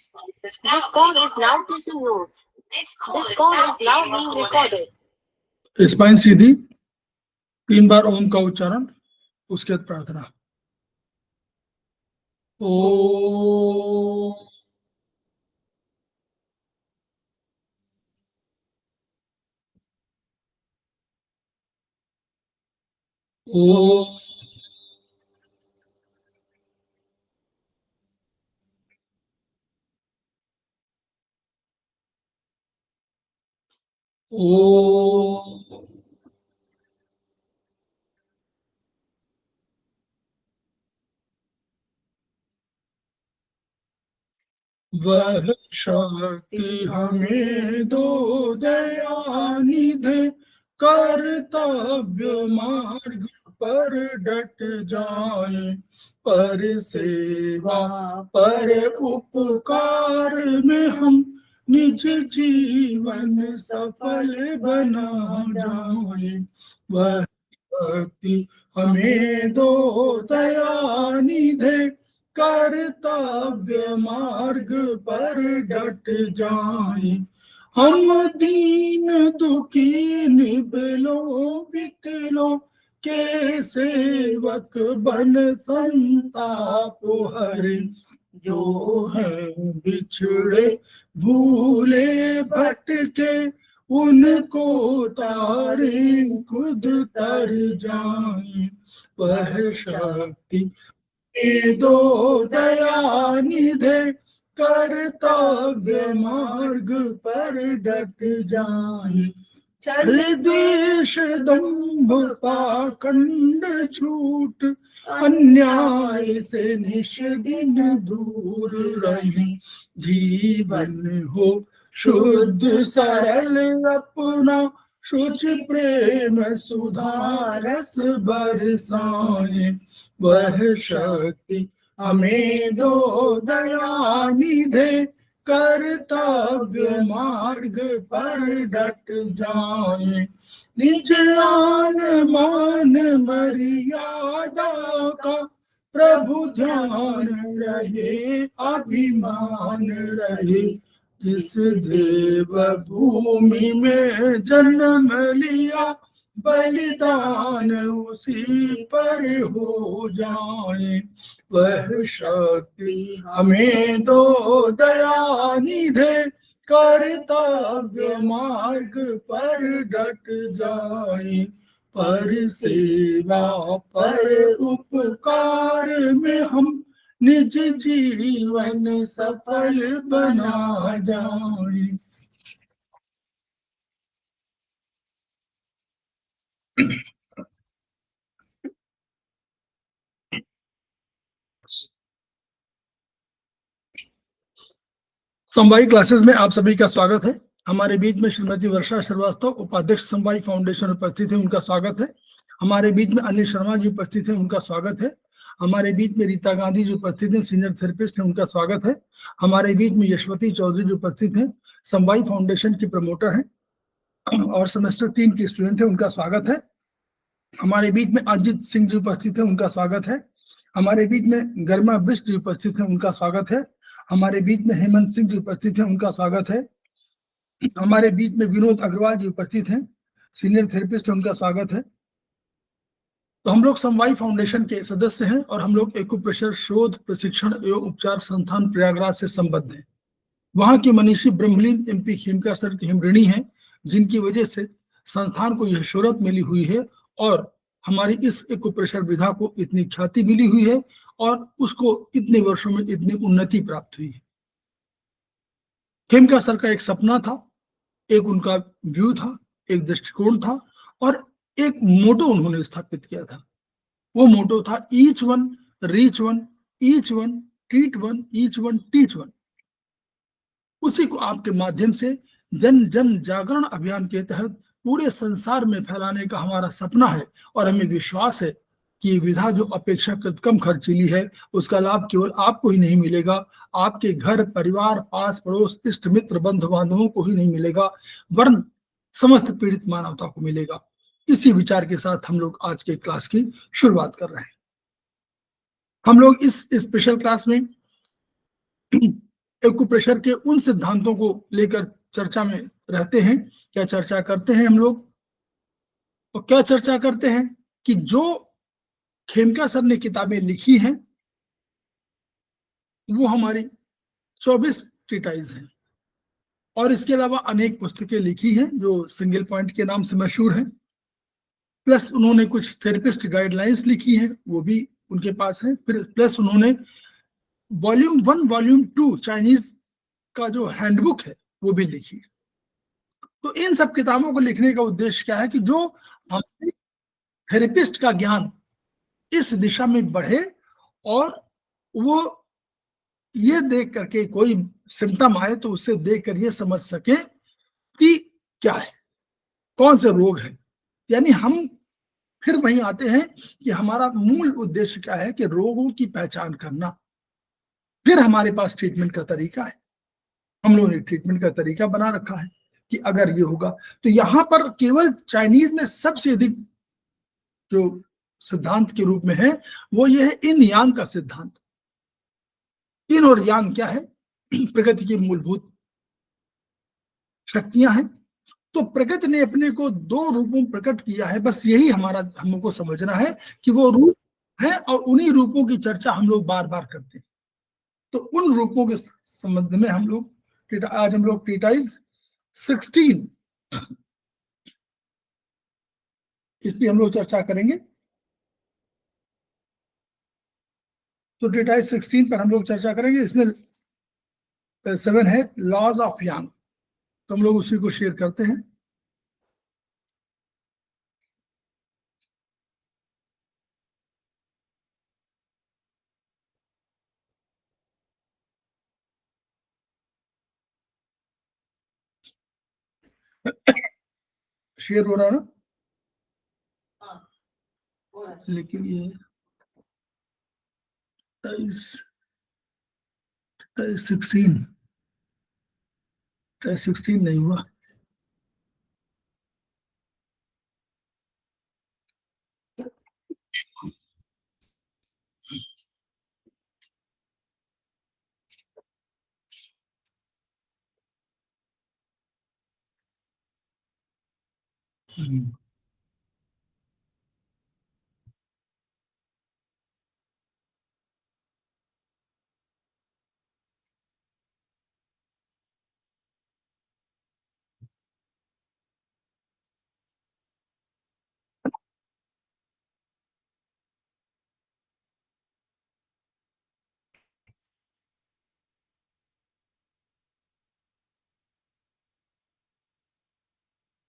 This call is now taking notes. This call is now being recorded. Spine सीधी, 3 बार ओम का उच्चारण, उसके बाद प्रार्थना। ओ ओ ओ वह शक्ति हमें दो दयानिधि, कर्तव्य मार्ग पर डट जाए, पर सेवा पर उपकार में हम निज जीवन सफल बना जाए। वह शक्ति हमें दो दयानिधि, कर्तव्य मार्ग पर डट जाए। हम दीन दुखी निबलो विकलो के सेवक बन संताप हरे, जो है बिछड़े भूले भटके, उनको तारे खुद तर जाए। वह शक्ति दो दयानिधि, कर्तव्य मार्ग पर डट जाए। छल द्वेष दंभ पाखंड झूठ, अन्याय से निष्दिन दूर रहे, जीवन हो शुद्ध सरल अपना, शुचि प्रेम सुधारस बरसाए। वह शक्ति हमें दो दयानिधि, कर्तव्य मार्ग पर डट जाए। निज आन मान मर्यादा का प्रभु ध्यान रहे, अभिमान रहे, जिस देव भूमि में जन्म लिया, बलिदान उसी पर हो जाए। वह शक्ति हमें दो दयानिधि, कर्तव्य मार्ग पर डट जाए, पर सेवा पर उपकार में हम निज जीवन सफल बना जाए। समवायी क्लासेस में आप सभी का स्वागत है। हमारे बीच में श्रीमती वर्षा श्रीवास्तव, उपाध्यक्ष समवायी फाउंडेशन, उपस्थित है, उनका स्वागत है। हमारे बीच में अनिल शर्मा जी उपस्थित है, उनका स्वागत है। हमारे बीच में रीता गांधी जी उपस्थित हैं, सीनियर थेरेपिस्ट हैं, उनका स्वागत है। हमारे बीच में यशवती चौधरी जी उपस्थित हैं, समवायी फाउंडेशन की प्रमोटर हैं और सेमेस्टर 3 की स्टूडेंट है, उनका स्वागत है। हमारे बीच में अजित सिंह जी उपस्थित है, उनका स्वागत है। हमारे बीच में गर्मा बिष्ट जी उपस्थित है, उनका स्वागत है। हमारे बीच में हेमंत सिंह जी उपस्थित हैं, उनका स्वागत है। हमारे बीच में विनोद अग्रवाल जी उपस्थित हैं, सीनियर थेरेपिस्ट हैं, उनका स्वागत है। तो हम लोग समवायी फाउंडेशन के सदस्य हैं और हम लोग एक्यूप्रेशर शोध प्रशिक्षण एवं उपचार संस्थान प्रयागराज से संबद्ध हैं। वहां की मनीषी ब्रह्मलीन MP खेमका सर की हम ऋणी हैं, जिनकी वजह से संस्थान को यह शोहरत मिली हुई है और हमारी इस एक्यूप्रेशर विधा को इतनी ख्याति मिली हुई है और उसको इतने वर्षों में इतनी उन्नति प्राप्त हुई है। खेमका सर का एक सपना था, एक उनका व्यू था, एक दृष्टिकोण था और एक मोटो उन्होंने स्थापित किया था। वो मोटो था each one reach one, each one treat one, each one teach one. उसी को आपके माध्यम से जन जन जागरण अभियान के तहत पूरे संसार में फैलाने का हमारा सपना है और हमें विश्वास है कि ये विधा जो अपेक्षाकृत कम खर्चीली है, उसका लाभ केवल आपको ही नहीं मिलेगा, आपके घर परिवार, पास पड़ोस, इष्ट मित्र, बंधु बांधवों को ही नहीं मिलेगा, वरन समस्त पीड़ित मानवता को मिलेगा। इसी विचार के साथ हम लोग आज के क्लास की शुरुआत कर रहे हैं। हम लोग इस स्पेशल क्लास में एक्यूप्रेशर के उन सिद्धांतों को लेकर चर्चा में रहते हैं। क्या चर्चा करते हैं हम लोग, और क्या चर्चा करते हैं कि जो खेमका सर ने किताबें लिखी हैं वो हमारी 24 ट्रीटाइज हैं, और इसके अलावा अनेक पुस्तकें लिखी हैं जो सिंगल पॉइंट के नाम से मशहूर हैं। प्लस उन्होंने कुछ थेरेपिस्ट गाइडलाइंस लिखी हैं, वो भी उनके पास है। फिर प्लस उन्होंने वॉल्यूम 1 वॉल्यूम 2 चाइनीज का जो हैंडबुक है वो भी लिखी है। तो इन सब किताबों को लिखने का उद्देश्य क्या है कि जो हमारे थेरेपिस्ट का ज्ञान इस दिशा में बढ़े, और वो ये देख करके कोई सिम्टम आए तो उसे देख कर ये समझ सके कि क्या है, कौन से रोग है। यानी हम फिर वहीं आते हैं कि हमारा मूल उद्देश्य क्या है कि रोगों की पहचान करना, फिर हमारे पास ट्रीटमेंट का तरीका है। हम लोगों ने ट्रीटमेंट का तरीका बना रखा है कि अगर ये होगा तो यहाँ पर केवल चाइनीज में सबसे अधिक जो सिद्धांत के रूप में है वो ये है इन यांग का सिद्धांत। इन और यांग क्या है, प्रकृति की मूलभूत शक्तियां हैं। तो प्रकृति ने अपने को 2 रूपों में प्रकट किया है, बस यही हमको समझना है कि वो रूप है, और उन्हीं रूपों की चर्चा हम लोग बार बार करते हैं। तो उन रूपों के संबंध में आज हम लोग ट्रीटाइज 16 इसकी हम लोग चर्चा करेंगे। तो ट्रीटाइज 16 पर हम लोग चर्चा करेंगे। इसमें 7 है लॉज ऑफ यांग, तो हम लोग उसी को शेयर करते हैं। शेयर हो रहा है ना, लेकिन ये 16 नहीं हुआ।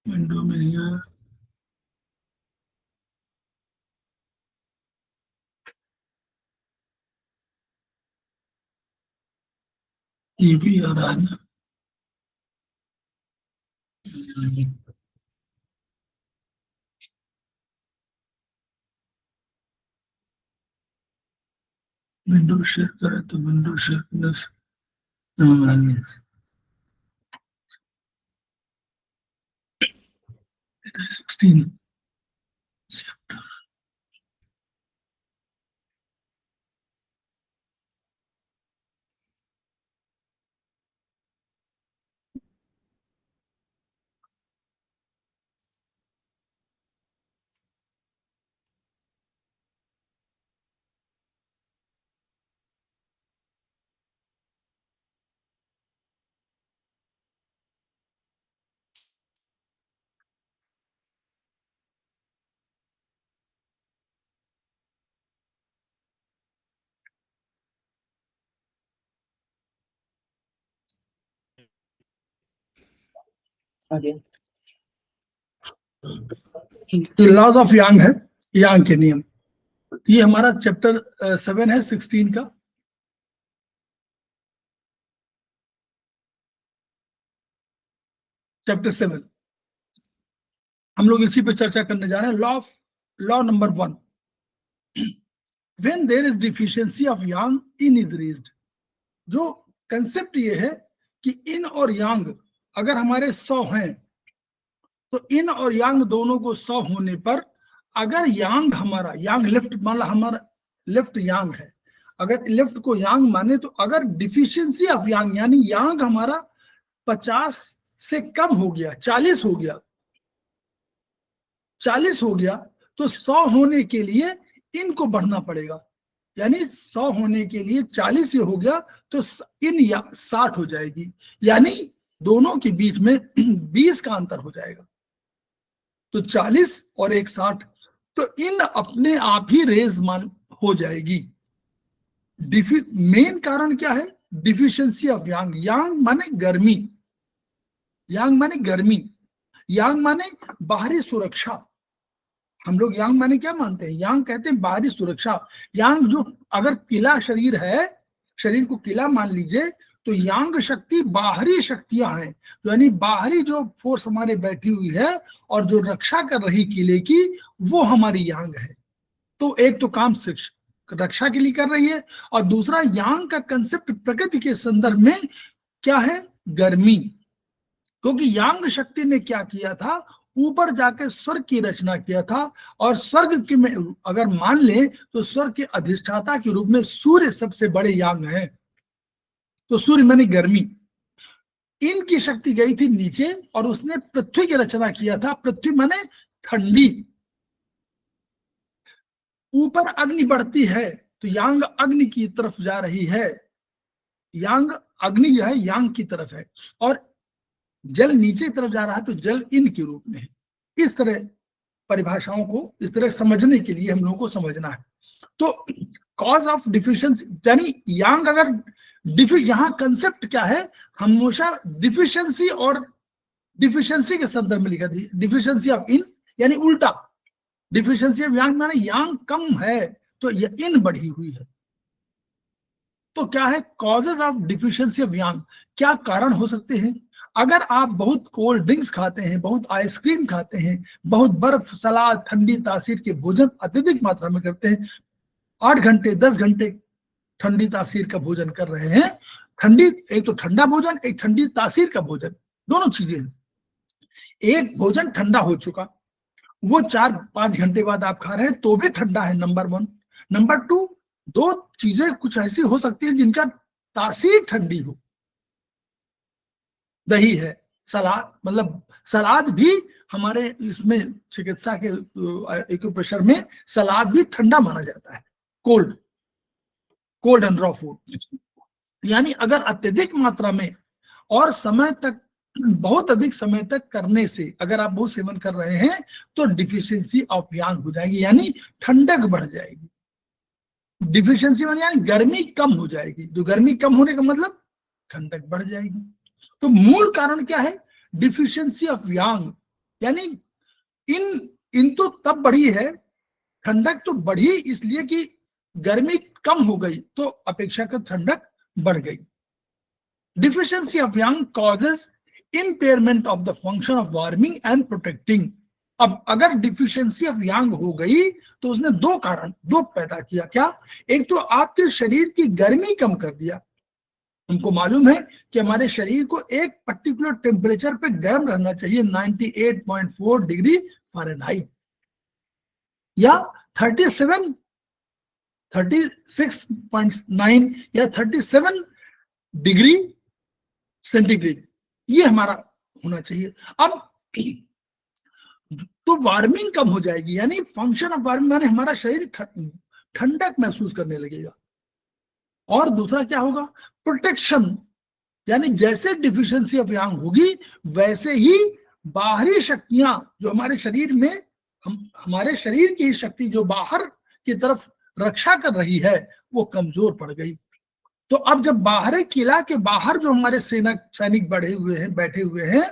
विंडो में नहीं आया। ये भी आ रहा है ना, विंडो शेयर करे तो विंडो शेयर करने से 16 लॉज ऑफ यांग है, यांग के नियम। ये हमारा चैप्टर 7 है 16 का। चैप्टर 7 हम लोग इसी पे चर्चा करने जा रहे हैं। Law number 1, when there is deficiency of yang yin is raised. जो कंसेप्ट ये है कि इन और यांग अगर हमारे 100 हैं तो इन और यांग दोनों को 100 होने पर अगर यांग हमारा यांग लेफ्ट, मान लो हमारा लेफ्ट यांग है, अगर लेफ्ट को यांग माने तो अगर डिफिशियंसी ऑफ यांग यानी यांग हमारा 50 से कम हो गया, 40 हो गया, 40 हो गया, तो 100 होने के लिए इनको बढ़ना पड़ेगा। यानी 100 होने के लिए 40 ये हो गया तो इन 60 हो जाएगी, यानी दोनों के बीच में 20 का अंतर हो जाएगा। तो 40 और एक 60, तो इन अपने आप ही रेज मान हो जाएगी। मेन कारण क्या है? Deficiency of yang. यांग माने गर्मी, यांग माने गर्मी, यांग माने बाहरी सुरक्षा। हम लोग यांग माने क्या मानते हैं? यांग कहते हैं बाहरी सुरक्षा। यांग जो अगर किला शरीर है, शरीर को किला मान लीजिए, तो यांग शक्ति बाहरी शक्तियां हैं, यानी बाहरी जो फोर्स हमारे बैठी हुई है और जो रक्षा कर रही किले की, वो हमारी यांग है। तो एक तो काम रक्षा के लिए कर रही है, और दूसरा यांग का कंसेप्ट प्रकृति के संदर्भ में क्या है? गर्मी। क्योंकि यांग शक्ति ने क्या किया था? ऊपर जाकर स्वर्ग की रचना किया था, और स्वर्ग की में अगर मान ले तो स्वर्ग के अधिष्ठाता के रूप में सूर्य सबसे बड़े यांग है। तो सूर्य माने गर्मी। इनकी शक्ति गई थी नीचे और उसने पृथ्वी की रचना किया था। पृथ्वी माने ठंडी। ऊपर अग्नि बढ़ती है तो यांग अग्नि की तरफ जा रही है, यांग अग्नि जो है यांग की तरफ है, और जल नीचे की तरफ जा रहा है तो जल इन के रूप में है। इस तरह परिभाषाओं को इस तरह समझने के लिए हम लोगों को समझना है। तो कॉज ऑफ डिफिशियंसी यानी यांग, अगर यहाँ कंसेप्ट क्या है? हमेशा डिफिशियंसी और डिफिशियंसी के संदर्भ में लिखा थी। डिफिशियंसी ऑफ इन यानी उल्टा, डिफिशियंसी ऑफ यांग माने यांग कम है तो इन बढ़ी हुई है। तो क्या है कॉजेज ऑफ डिफिशियंसी ऑफ यांग? क्या कारण हो सकते हैं? अगर आप बहुत कोल्ड ड्रिंक्स खाते हैं, बहुत आइसक्रीम खाते हैं, बहुत बर्फ, सलाद, ठंडी तासीर के भोजन अत्यधिक मात्रा में करते हैं, 8 घंटे 10 घंटे ठंडी तासीर का भोजन कर रहे हैं, ठंडी, एक तो ठंडा भोजन, एक ठंडी तासीर का भोजन, दोनों चीजें हैं। एक भोजन ठंडा हो चुका, वो 4-5 घंटे बाद आप खा रहे हैं तो भी ठंडा है, नंबर 1। नंबर 2, 2 चीजें कुछ ऐसी हो सकती है जिनका तासीर ठंडी हो। दही है, सलाद, मतलब सलाद भी हमारे इसमें चिकित्सा के एक्यूप्रेशर में सलाद भी ठंडा माना जाता है, कोल्ड एंड रॉ फूड। यानी अगर अत्यधिक मात्रा में और समय तक, बहुत अधिक समय तक करने से अगर आप वो सेवन कर रहे हैं तो डिफिशियंसी ऑफ यांग हो जाएगी, यानी ठंडक बढ़ जाएगी। डिफिशियंसी यानी गर्मी कम हो जाएगी। जो गर्मी कम होने का मतलब ठंडक बढ़ जाएगी। तो मूल कारण क्या है? डिफिशियंसी ऑफ यांग। यानी इन तो तब बढ़ी है, ठंडक तो बढ़ी इसलिए कि गर्मी कम हो गई तो अपेक्षाकृत ठंडक बढ़ गई। Deficiency of Yang causes impairment of the function of warming and protecting. अब अगर डिफिशियंसी ऑफ यांग हो गई तो उसने 2 कारण पैदा किया। क्या? एक तो आपके शरीर की गर्मी कम कर दिया। हमको मालूम है कि हमारे शरीर को एक पर्टिकुलर टेम्परेचर पे गर्म रहना चाहिए, 98.4 डिग्री फ़ारेनहाइट या 36.9 या 37 डिग्री सेंटीग्रेड, ये हमारा होना चाहिए। अब तो वार्मिंग कम हो जाएगी, यानी फंक्शन ऑफ वार्मिंग माने हमारा शरीर ठंडक महसूस करने लगेगा। और दूसरा क्या होगा? प्रोटेक्शन, यानी जैसे डिफिशियंसी ऑफ यांग होगी वैसे ही बाहरी शक्तियां जो हमारे शरीर में, हमारे शरीर की शक्ति जो बाहर की तरफ रक्षा कर रही है वो कमजोर पड़ गई। तो अब जब बाहरी किला के बाहर जो हमारे सैनिक बैठे हुए हैं,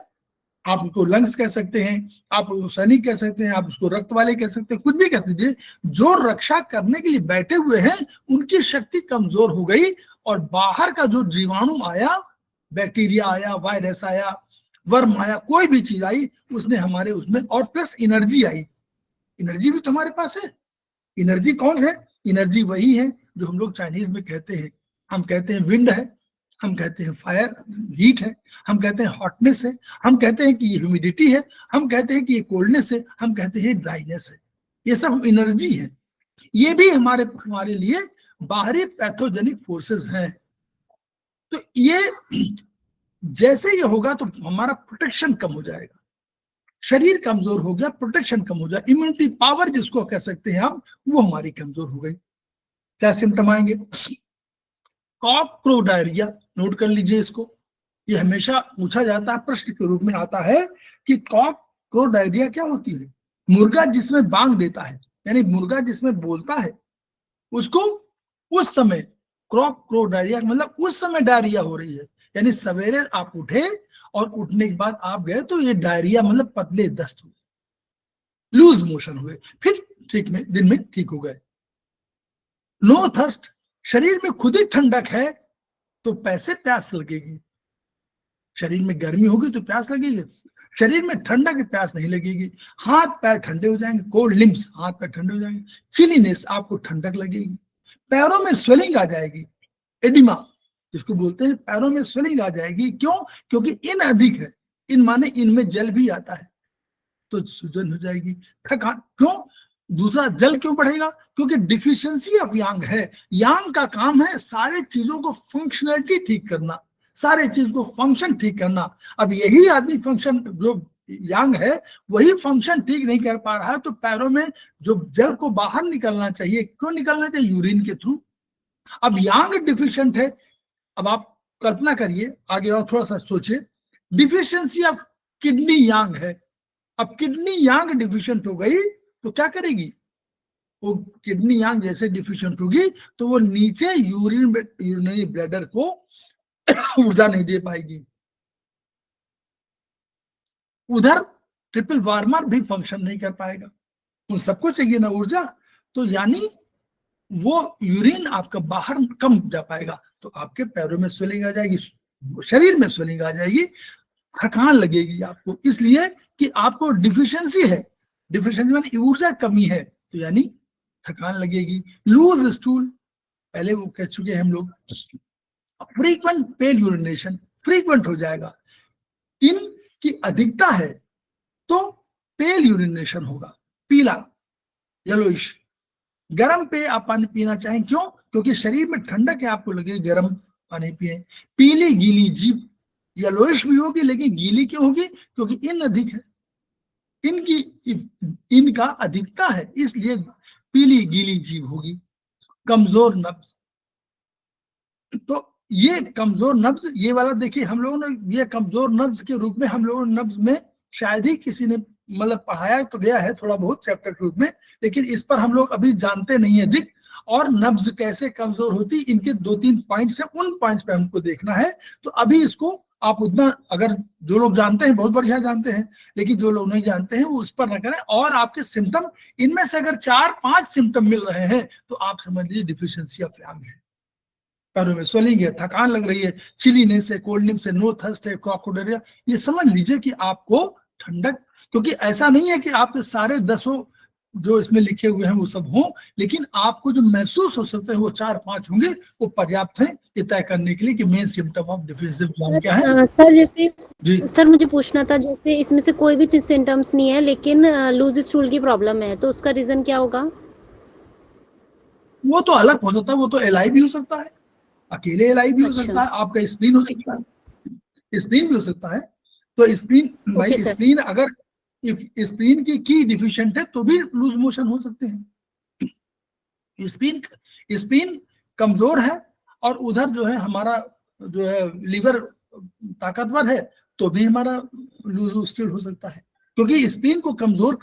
आप उनको लंग्स कह सकते हैं, आप उसको सैनिक कह सकते हैं, आप उसको रक्त वाले कह सकते हैं, कुछ भी कह दीजिए, जो रक्षा करने के लिए बैठे हुए हैं उनकी शक्ति कमजोर हो गई और बाहर का जो जीवाणु आया, बैक्टीरिया आया, वायरस आया, वर्म आया, कोई भी चीज आई, उसने हमारे उसमें, और प्लस एनर्जी आई। एनर्जी भी तो हमारे पास है। एनर्जी कौन है? एनर्जी वही है जो हम लोग चाइनीज में कहते हैं। हम कहते हैं विंड है, हम कहते हैं फायर, हीट है, हम कहते हैं हॉटनेस है, हम कहते हैं कि ये ह्यूमिडिटी है, हम कहते हैं कि ये कोल्डनेस है, हम कहते हैं ड्राइनेस है। ये सब एनर्जी है। ये भी हमारे लिए बाहरी पैथोजेनिक फोर्सेस हैं। तो ये जैसे ये होगा तो हमारा प्रोटेक्शन कम हो जाएगा, शरीर कमजोर हो गया, प्रोटेक्शन कम हो जाए, इम्यूनिटी पावर जिसको कह सकते हैं हम, वो हमारी कमजोर हो गई। क्या सिम्टम आएंगे? कॉक क्रो डायरिया, नोट कर लीजिए इसको, ये हमेशा पूछा जाता है, प्रश्न के रूप में आता है कि कॉक क्रो डायरिया क्या होती है। मुर्गा जिसमें बांग देता है, यानी मुर्गा जिसमें बोलता है, उसको उस समय क्रॉक क्रो डायरिया, मतलब उस समय डायरिया हो रही है, यानी सवेरे आप उठे और उठने के बाद आप गए तो ये डायरिया मतलब पतले दस्त हुए, लूज मोशन हुए, फिर ठीक में दिन में ठीक हो गए। नो थर्स्ट, शरीर में खुद ही ठंडक है तो पैसे प्यास लगेगी, शरीर में गर्मी होगी तो प्यास लगेगी, शरीर में ठंडक की प्यास नहीं लगेगी। हाथ पैर ठंडे हो जाएंगे, कोल्ड लिम्स, हाथ पैर ठंडे हो जाएंगे। चिलीनेस, आपको ठंडक लगेगी। पैरों में स्वेलिंग आ जाएगी, एडिमा जिसको बोलते हैं, पैरों में स्वेलिंग आ जाएगी। क्यों? क्योंकि इन अधिक है, इन माने इनमें जल भी आता है, तो सूजन हो जाएगी। थकान, क्यों? दूसरा, जल क्यों बढ़ेगा? क्योंकि डिफिशियंसी ऑफ यांग है। यांग का काम है सारे चीजों को फंक्शनलिटी ठीक करना, सारे चीज को फंक्शन ठीक करना। अब यही आदमी फंक्शन, जो यांग है वही फंक्शन ठीक नहीं कर पा रहा है, तो पैरों में जो जल को बाहर निकलना चाहिए, क्यों निकलना चाहिए? यूरिन के थ्रू। अब यांग डिफिशिएंट है, अब आप कल्पना करिए, आगे और थोड़ा सा सोचिए, डिफिशियंसी ऑफ किडनी यांग है। अब किडनी यांग डिफिशिएंट हो गई तो क्या करेगी? वो किडनी यांग जैसे डिफिशिएंट होगी तो वो नीचे यूरिनरी ब्लैडर को ऊर्जा नहीं दे पाएगी। उधर ट्रिपल वार्मर भी फंक्शन नहीं कर पाएगा, उन सबको चाहिए ना ऊर्जा, तो यानी वो यूरिन आपका बाहर कम जा पाएगा, तो आपके पैरों में स्वेलिंग आ जाएगी, शरीर में स्वेलिंग आ जाएगी, थकान लगेगी आपको, इसलिए कि आपको डिफिशियंसी है। डिफिशियंसी माने ऊर्जा कमी है, तो यानी थकान लगेगी। लूज स्टूल, पहले वो कह चुके हैं हम लोग। फ्रीक्वेंट पेल यूरिनेशन, फ्रीक्वेंट हो जाएगा। इनकी अधिकता है तो पेल यूरिनेशन होगा, पीला, येलोइश। गर्म पे आप पानी पीना चाहें, क्यों? क्योंकि शरीर में ठंडक है, आपको लगे गर्म पानी पिए। पीली गीली जीभ, येलोइश भी होगी लेकिन गीली क्यों होगी? क्योंकि इन अधिक है, इनका अधिकता है, इसलिए पीली गीली जीभ होगी। कमजोर नब्ज, तो ये कमजोर नब्ज, ये वाला देखिए, हम लोगों ने ये कमजोर नब्ज के रूप में, हम लोगों ने नब्ज में शायद ही किसी ने मतलब पढ़ाया तो गया है थोड़ा बहुत चैप्टर के रूप में, लेकिन इस पर हम लोग अभी जानते नहीं है अधिक। और नब्ज कैसे कमजोर होती, इनके 2-3 पॉइंट्स हैं, उन पॉइंट्स पे हमको देखना है। तो अभी इसको आप उतना, अगर जो लोग जानते हैं बहुत बढ़िया जानते हैं, लेकिन जो लोग नहीं जानते हैं वो उस पर न करें। और आपके सिम्टम, इनमें से अगर 4-5 सिम्टम मिल रहे हैं तो आप समझ लीजिए डिफिशियंसी ऑफ यांग है। पैरों में स्वेलिंग है, थकान लग रही है, चिलीनेस है, कोल्डनेस है, नो थर्स्ट है, क्रोकोडायरिया, ये समझ लीजिए कि आपको ठंडक, क्योंकि ऐसा नहीं है कि आपके सारे 10 जो इसमें लिखे हुए हैं वो सब हों, लेकिन आपको जो महसूस हो सकते हैं वो 4-5 होंगे, वो पर्याप्त है ये तय करने के लिए कि मेन सिम्टम ऑफ डिफिशिएंसी यांग क्या है। सर जैसे जी सर मुझे पूछना था, जैसे इसमें से कोई भी सिम्टम्स नहीं है लेकिन लूज स्टूल की प्रॉब्लम है, तो उसका रीजन क्या होगा? वो तो अलग हो सकता है, वो तो एलआई भी हो सकता है, अकेले एलआई भी हो अच्छा। सकता है, आपका स्प्लीन हो सकता है, स्प्लीन भी हो सकता है। तो स्प्लीन, भाई ओके सर। स्प्लीन अगर स्प्लीन की डिफिशिएंट है तो भी लूज मोशन हो सकते हैं। स्प्लीन स्प्लीन कमजोर है और उधर जो है हमारा जो है लीवर ताकतवर है, तो भी हमारा लूज स्टूल हो सकता है। क्योंकि स्प्लीन को कमजोर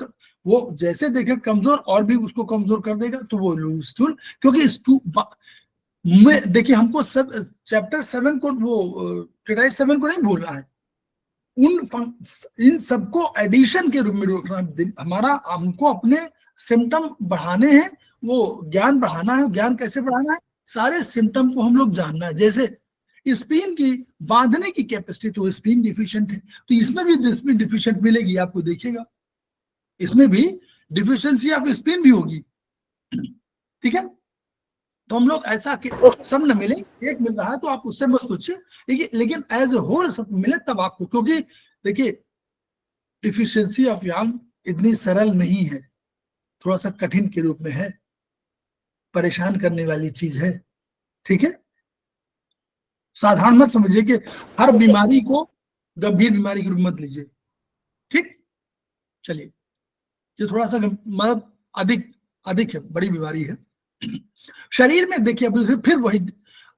वो जैसे देखे कमजोर और भी उसको कमजोर कर देगा, तो वो लूज स्टूल। क्योंकि में देखिए, हमको सब चैप्टर 7 को, वो ट्रेटाइज 7 को नहीं भूलना है, इन सबको एडिशन के रूप में रखना। हमारा, हमको अपने सिम्टम बढ़ाने हैं, वो ज्ञान बढ़ाना है। ज्ञान कैसे बढ़ाना है? सारे सिम्टम को हम लोग जानना है। जैसे स्प्लीन की बांधने की कैपेसिटी, तो स्प्लीन डिफिशिएंट है, तो इसमें भी स्प्लीन डिफिशिएंट मिलेगी, आपको देखिएगा इसमें भी डिफिशियंसी ऑफ स्प्लीन भी होगी। ठीक है, तो हम लोग ऐसा कि सब न मिले, एक मिल रहा है तो आप उससे मत सोचिए, लेकिन एज ए होल सब मिले तब आपको, क्योंकि देखिए डिफिशियंसी ऑफ यांग इतनी सरल नहीं है, थोड़ा सा कठिन के रूप में है। परेशान करने वाली चीज है, ठीक है। साधारण मत समझिए कि हर बीमारी को गंभीर बीमारी के रूप में मत लीजिए, ठीक। चलिए, ये थोड़ा सा मतलब अधिक अधिक है, बड़ी बीमारी है। शरीर में देखिए, अभी फिर वही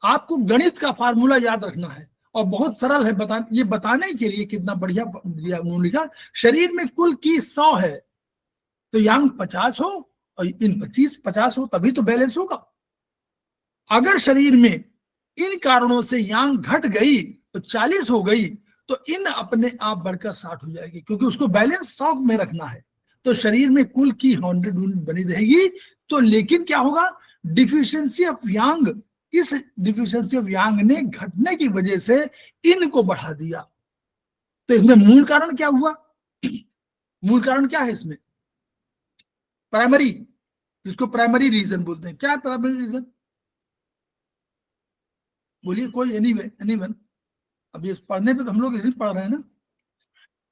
आपको गणित का फार्मूला याद रखना है और बहुत सरल है, ये बताने के लिए कितना बढ़िया दिया उन्होंने लिखा। शरीर में कुल की 100 है, तो यांग 50 हो और इन 50 हो, तभी तो बैलेंस होगा। अगर शरीर में इन कारणों से यांग घट गई तो 40 हो गई, तो इन अपने आप बढ़कर 60 हो जाएगी, क्योंकि उसको बैलेंस 100 में रखना है। तो शरीर में कुल की 100 यूनिट बनी रहेगी। तो लेकिन क्या होगा, डिफिशियंसी ऑफ यांग, इस डिफिशियंसी ऑफ यांग ने घटने की वजह से इन को बढ़ा दिया। तो इसमें मूल कारण क्या हुआ, मूल कारण क्या है इसमें, प्राइमरी, जिसको प्राइमरी रीजन बोलते हैं। क्या है प्राइमरी रीजन, बोलिए कोई, एनीवन। अब ये पढ़ने पे तो हम लोग इसी पढ़ रहे हैं ना।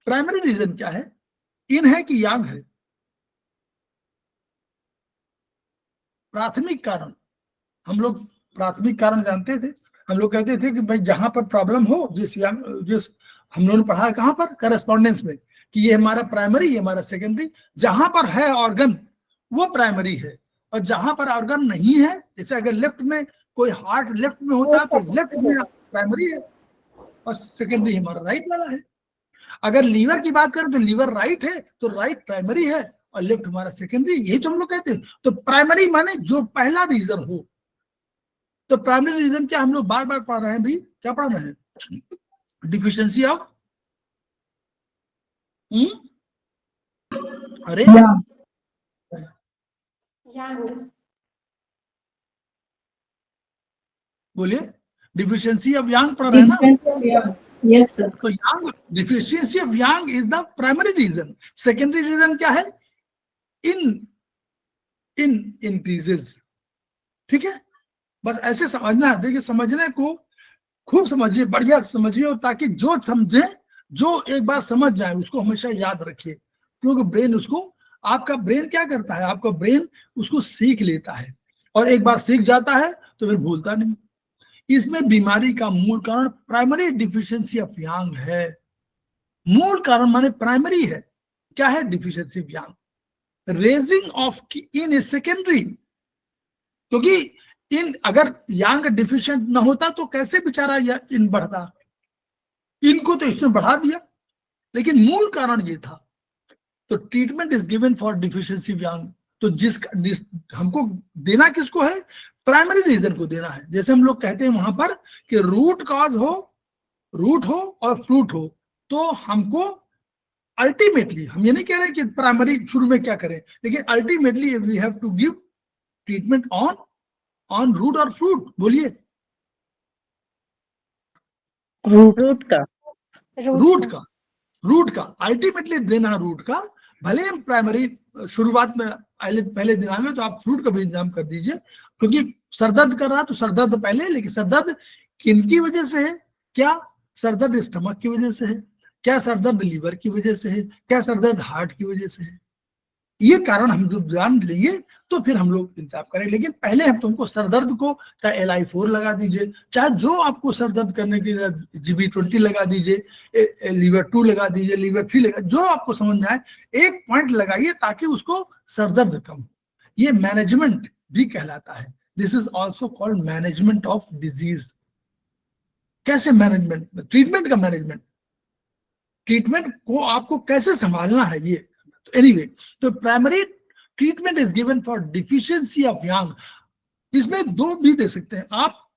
प्राइमरी रीजन क्या है, इन है कि यांग है। प्राथमिक कारण, हम लोग प्राथमिक कारण जानते थे, हम लोग कहते थे कि भाई जहां पर प्रॉब्लम हो, जिस हम लोगों ने पढ़ा है कहां पर, करस्पॉन्डेंस में, कि ये हमारा प्राइमरी, ये हमारा सेकेंडरी। जहां पर है ऑर्गन वो प्राइमरी है, और जहां पर ऑर्गन नहीं है, जैसे अगर लेफ्ट में कोई हार्ट लेफ्ट में होता है तो लेफ्ट में प्राइमरी है और सेकेंडरी हमारा राइट वाला है। अगर लीवर की बात करें तो लीवर राइट है तो राइट प्राइमरी है और लेफ्ट हमारा सेकेंडरी। यही तो हम लोग कहते हैं। तो प्राइमरी माने जो पहला रीजन हो। तो प्राइमरी रीजन क्या हम लोग बार बार पढ़ रहे हैं भाई, क्या पढ़ रहे हैं, डिफिशियंसी ऑफ अरे बोलिए, डिफिशियंसी ऑफ यांग पढ़ रहे हैं ना। Yes sir. तो yang, deficiency of yang is the primary reason. Secondary reason क्या है, इन इंक्रीजेस, ठीक है। बस ऐसे समझना है। देखिए, समझने को खूब समझिए, बढ़िया समझिए, और ताकि जो समझे, जो एक बार समझ जाए उसको हमेशा याद रखिए, क्योंकि ब्रेन उसको, आपका ब्रेन क्या करता है, आपका ब्रेन उसको सीख लेता है, और एक बार सीख जाता है तो फिर भूलता नहीं। इसमें बीमारी का मूल कारण प्राइमरी डिफिशियंसी ऑफ यांग है। मूल कारण माने प्राइमरी है, क्या है, deficiency of Yang. Raising of in a secondary, क्योंकि इन अगर यांग डिफिशिएंट ना होता तो कैसे बेचारा इन बढ़ता, इनको तो इसने बढ़ा दिया, लेकिन मूल कारण ये था। तो treatment is given for deficiency of yang. तो हमको देना किसको है, प्राइमरी रीजन को देना है। जैसे हम लोग कहते हैं वहां पर कि रूट कॉज हो, रूट हो और फ्रूट हो, तो हमको अल्टीमेटली, हम ये नहीं कह रहे कि प्राइमरी शुरू में क्या करें, लेकिन ultimately we have to give treatment on root और फ्रूट। बोलिए, रूट का अल्टीमेटली देना, रूट का। भले हम प्राइमरी शुरुआत में पहले दिन में तो आप फ्रूट का भी इंतजाम कर दीजिए, क्योंकि सरदर्द कर रहा तो सरदर्द पहले, लेकिन सरदर्द किन की वजह से है, क्या सरदर्द स्टमक की वजह से है, क्या सरदर्द लीवर की वजह से है, क्या सरदर्द हार्ट की वजह से है। ये कारण हम जब जान लेंगे तो फिर हम लोग इंतजाम करें। लेकिन पहले हम तुमको सरदर्द को चाहे LI4 लगा दीजिए, चाहे जो आपको सरदर्द करने के लिए GB20 लगा दीजिए, लीवर 2 लगा दीजिए, लीवर 3 लगा, जो आपको समझ में आए एक पॉइंट लगाइए ताकि उसको सरदर्द कम हो। ये मैनेजमेंट भी कहलाता है। This is also called management of disease. कैसे मैनेजमेंट, ट्रीटमेंट का मैनेजमेंट, ट्रीटमेंट को आपको कैसे संभालना है ये। एनीवे, तो primary treatment is given for deficiency of yang. इसमें दो भी दे सकते हैं आप,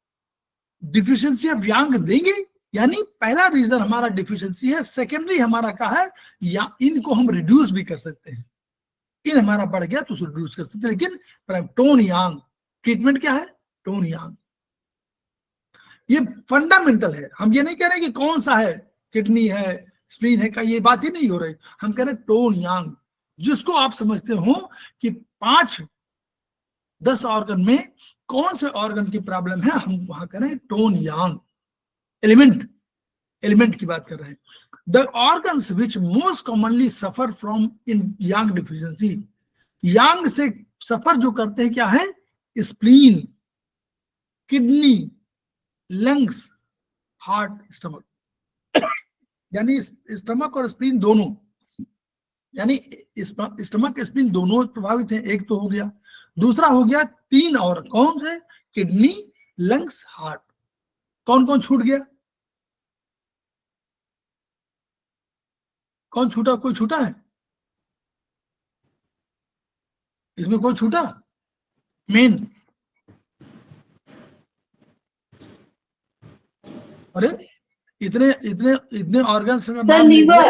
डिफिशियंसी ऑफ यांग देंगे, यानी पहला रीजन हमारा डिफिशियंसी है, सेकेंडरी हमारा क्या है, या इनको हम रिड्यूस भी कर सकते हैं। इन हमारा बढ़ गया तो रिड्यूस कर सकते हैं। लेकिन टोन यांग ट्रीटमेंट क्या है, टोन यांग, ये फंडामेंटल है। हम ये नहीं कह रहे कि कौन सा है, किडनी है, स्प्लीन है, का ये बात ही नहीं हो रही। हम कह रहे टोन यांग, जिसको आप समझते हो कि 5-10 ऑर्गन में कौन से ऑर्गन की प्रॉब्लम है, हम वहां कह रहे हैं टोन यांग। एलिमेंट की बात कर रहे हैं। The organs which most commonly suffer from in yang deficiency, yang से सफर जो करते हैं क्या है, spleen, kidney, lungs, heart, stomach. यानी स्टमक और स्प्लीन दोनों, यानी स्टमक स्प्लीन दोनों प्रभावित हैं। एक तो हो गया, दूसरा हो गया 3 और, कौन से? Kidney, lungs, heart. कौन कौन छूट गया? कौन छूटा? कोई छूटा है इसमें? कोई छूटा? मेन? अरे इतने इतने इतने ऑर्गन्स का नाम ले लिया।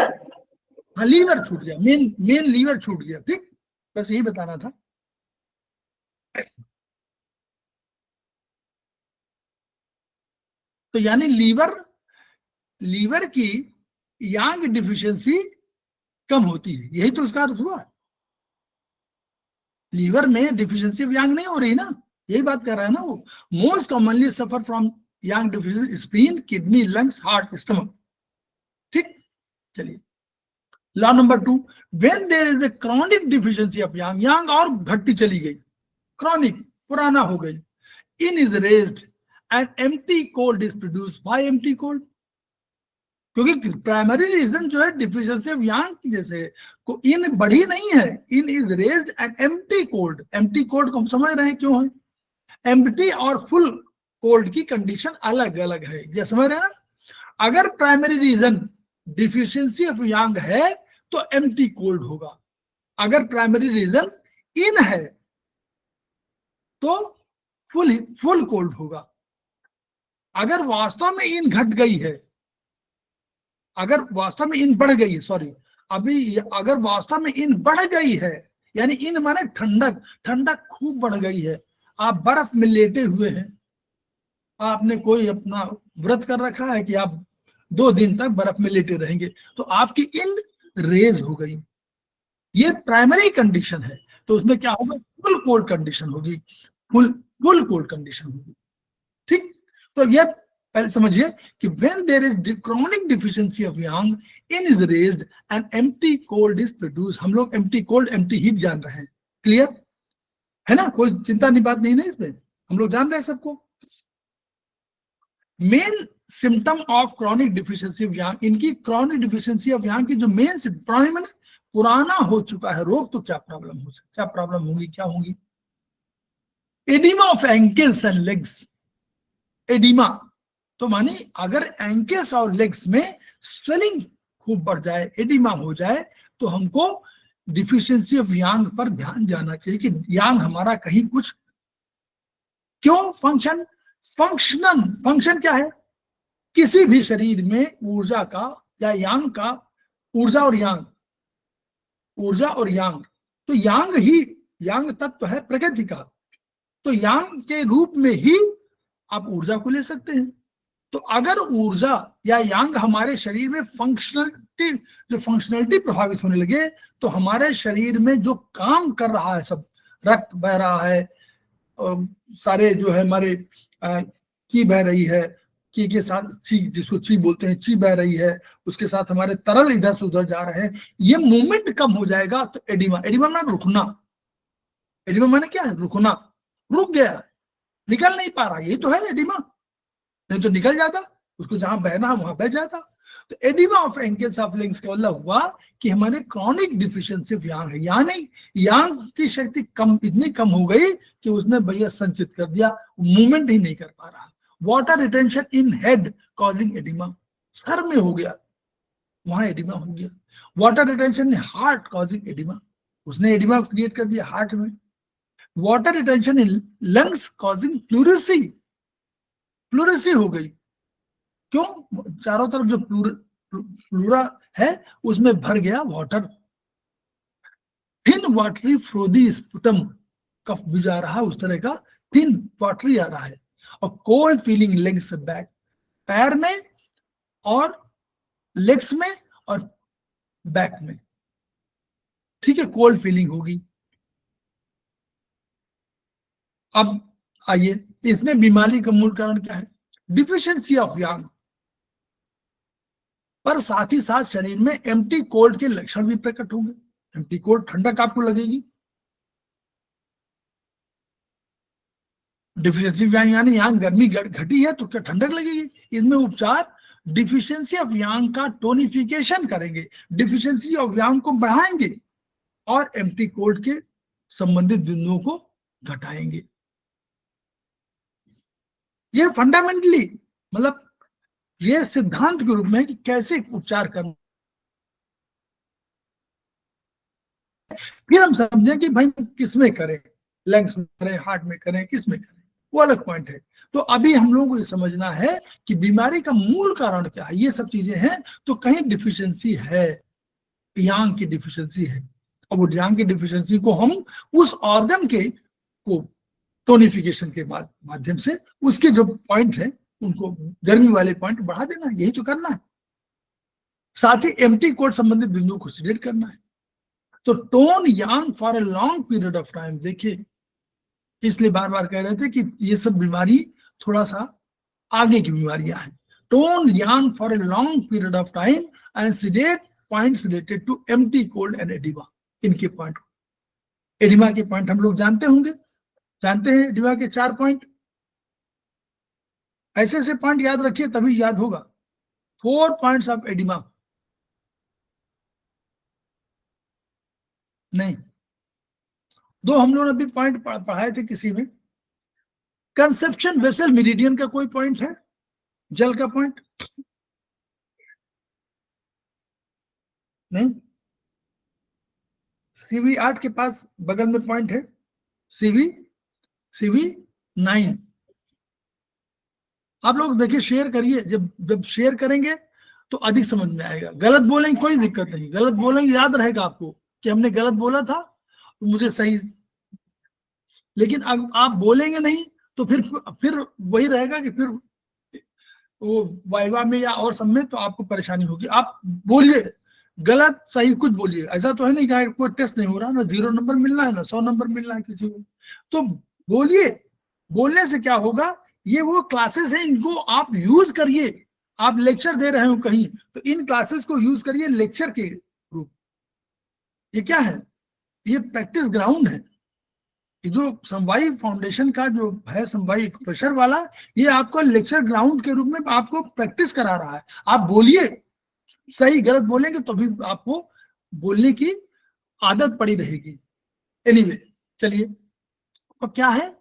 हाँ, लीवर छूट गया, मेन लीवर छूट गया। ठीक, बस यही बताना था। तो यानी लीवर की यांग डिफिशियंसी कम होती है, यही तो उसका अर्थ हुआ। लीवर में डिफिशियंसी ऑफ यांग नहीं हो रही ना, यही बात कर रहा है ना वो। Most commonly suffer from yang deficiency spleen, kidney, lungs, heart, stomach. ठीक, चलिए law number 2, when there is a chronic deficiency of yang, yang और घटती चली गई, क्रॉनिक, पुराना हो गई, yin is raised and empty cold is produced. Why empty cold? क्योंकि प्राइमरी रीजन जो है डिफिशियंसी ऑफ यांग की, जैसे को इन बढ़ी नहीं है, yin is raised and empty cold. Empty cold को हम समझ रहे हैं क्यों है? एम्प्टी और फुल कोल्ड की कंडीशन अलग अलग है, ये समझ रहे हैं ना। अगर प्राइमरी रीजन डिफिशियंसी ऑफ यांग है तो एम्प्टी कोल्ड होगा, अगर प्राइमरी रीजन इन है तो फुल कोल्ड होगा। अगर वास्तव में इन घट गई है, अगर वास्तव में इन बढ़ गई है, सॉरी, अभी अगर वास्तव में इन बढ़ गई है, यानी इन माने ठंडक, ठंडक खूब बढ़ गई है, आप बर्फ में लेटे हुए हैं, आपने कोई अपना व्रत कर रखा है कि आप 2 दिन तक बर्फ में लेटे रहेंगे, तो आपकी इन रेज हो गई, ये प्राइमरी कंडीशन है। तो उसमें क्या होगा? फुल कोल्ड कंडीशन होगी, फुल कोल्ड कंडीशन होगी। ठीक, तो ये पहले समझिए कि when there is chronic deficiency of yang, in is raised and empty cold is produced। हम लोग empty cold, empty heat जान रहे हैं, क्लियर है ना? कोई चिंता नहीं, बात नहीं है इसमें, हम लोग जान रहे हैं सबको। Main symptom of chronic deficiency of yang, इनकी क्रॉनिक डिफिशियंसी ऑफ यांग की जो मेन सिम्टम, पुराना हो चुका है रोग, तो क्या प्रॉब्लम हो सकती, क्या प्रॉब्लम होगी, क्या होगी? Oedema of ankles and legs. Oedema तो मानी अगर एंकल्स और लेग्स में स्वेलिंग खूब बढ़ जाए, एडिमा हो जाए, तो हमको डिफिशियंसी ऑफ यांग पर ध्यान जाना चाहिए कि यांग हमारा कहीं कुछ क्यों फंक्शन क्या है? किसी भी शरीर में ऊर्जा का या यांग का, ऊर्जा और यांग, तो यांग ही, यांग तत्व है प्रकृति का, तो यांग के रूप में ही आप ऊर्जा को ले सकते हैं। तो अगर ऊर्जा या यांग हमारे शरीर में फंक्शनलिटी प्रभावित होने लगे, तो हमारे शरीर में जो काम कर रहा है, सब रक्त बह रहा है, सारे जो है हमारे की बह रही है, की के साथ ची, जिसको ची बोलते हैं, ची बह रही है, उसके साथ हमारे तरल इधर से उधर जा रहे हैं, ये मूवमेंट कम हो जाएगा। तो एडिमा, एडिमा माने रुकना, एडिमा माने क्या है? रुकना, रुक गया, निकल नहीं पा रहा, यही तो है एडिमा, नहीं तो निकल जाता, उसको जहां बहना है वहां बह जाता। तो oedema of ankles of legs का मतलब हुआ कि हमारे क्रॉनिक डिफिशियंसी ऑफ यांग है, यानी यांग की शक्ति कम, इतनी कम हो गई कि उसने भैया संचित कर दिया, मूवमेंट ही नहीं कर पा रहा। Water retention in head causing oedema, sir में हो गया, वहां एडिमा हो गया। Water retention in heart causing oedema, उसने एडिमा क्रिएट कर दिया हार्ट में। Water retention in lungs causing pleurisy, pleurisy हो गई, क्यों? चारों तरफ जो प्लूरा है उसमें भर गया वाटर। थिन वाटरी फ्रोदी स्पुटम, कफ भी जा रहा है, उस तरह का थिन वाटरी आ रहा है। और कोल्ड फीलिंग लेग्स बैक, पैर में और लेग्स में और बैक में, ठीक है, कोल्ड फीलिंग होगी। अब आइए, इसमें बीमारी का मूल कारण क्या है? डिफिशियंसी ऑफ यांग, पर साथ ही साथ शरीर में एम्प्टी कोल्ड के लक्षण भी प्रकट होंगे। एम्प्टी कोल्ड, ठंडक आपको लगेगी, डिफिशियंसी ऑफ यांग यानी यहाँ गर्मी घटी है तो क्या ठंडक लगेगी, इसमें उपचार डिफिशियंसी ऑफ यांग का टोनिफिकेशन करेंगे, डिफिशियंसी ऑफ यांग को बढ़ाएंगे और एम्प्टी कोल्ड के संबंधित बिंदुओं को घटाएंगे। ये फंडामेंटली मतलब ये सिद्धांत के रूप में है कि कैसे उपचार करना। फिर हम समझें कि भाई किसमें करें, लंग्स में करें, हार्ट में करें, किस में करें, वो अलग पॉइंट है। तो अभी हम लोगों को ये समझना है कि बीमारी का मूल कारण क्या है, ये सब चीजें हैं। तो कहीं डिफिशियंसी है, यांग की डिफिशियंसी है, और वो यांग की डिफिशियंसी को हम उस ऑर्गन के को टोनिफिकेशन के माध्यम से उसके जो पॉइंट है उनको गर्मी वाले पॉइंट बढ़ा देना, यही तो करना है। साथ ही एम्प्टी कोल्ड संबंधित बिंदु को सिलेक्ट करना है। तो tone yang for a long period of time, देखिए इसलिए बार बार कह रहे थे कि ये सब बीमारी थोड़ा सा आगे की बीमारियां हैं। Tone yang for a long period of time and select points related to empty cold and edema. इनके पॉइंट, एडिमा के पॉइंट हम लोग जानते होंगे, जानते हैं एडिमा के 4 पॉइंट। ऐसे ऐसे पॉइंट याद रखिए तभी याद होगा। 4 पॉइंट्स ऑफ एडिमा, नहीं 2 हम लोगों ने अभी पॉइंट पढ़ाए थे किसी में। कंसेप्शन वेसल मेरिडियन का कोई पॉइंट है, जल का पॉइंट नहीं। CV 8 के पास बगल में पॉइंट है CV 9। आप लोग देखिए, शेयर करिए, जब शेयर करेंगे तो अधिक समझ में आएगा। गलत बोलेंगे कोई दिक्कत नहीं, गलत बोलेंगे याद रहेगा आपको कि हमने गलत बोला था तो मुझे सही, लेकिन अब आप बोलेंगे नहीं तो फिर वही रहेगा कि फिर वो वाइवा में या और सब में तो आपको परेशानी होगी। आप बोलिए, गलत सही कुछ बोलिए, ऐसा तो है नहीं कि कोई टेस्ट नहीं हो रहा, ना 0 नंबर मिलना है ना 100 नंबर मिलना है किसी को। तो बोलिए, बोलने से क्या होगा, ये वो क्लासेस हैं, इनको आप यूज करिए। आप लेक्चर दे रहे हो कहीं तो इन क्लासेस को यूज करिए लेक्चर के रूप। ये क्या है, ये प्रैक्टिस ग्राउंड है। ये जो समवाई फाउंडेशन का जो है समवाई प्रेशर वाला, ये आपको लेक्चर ग्राउंड के रूप में आपको प्रैक्टिस करा रहा है। आप बोलिए, सही गलत बोलेंगे तो भी आपको बोलने की आदत पड़ी रहेगी। एनीवे चलिए, तो क्या है,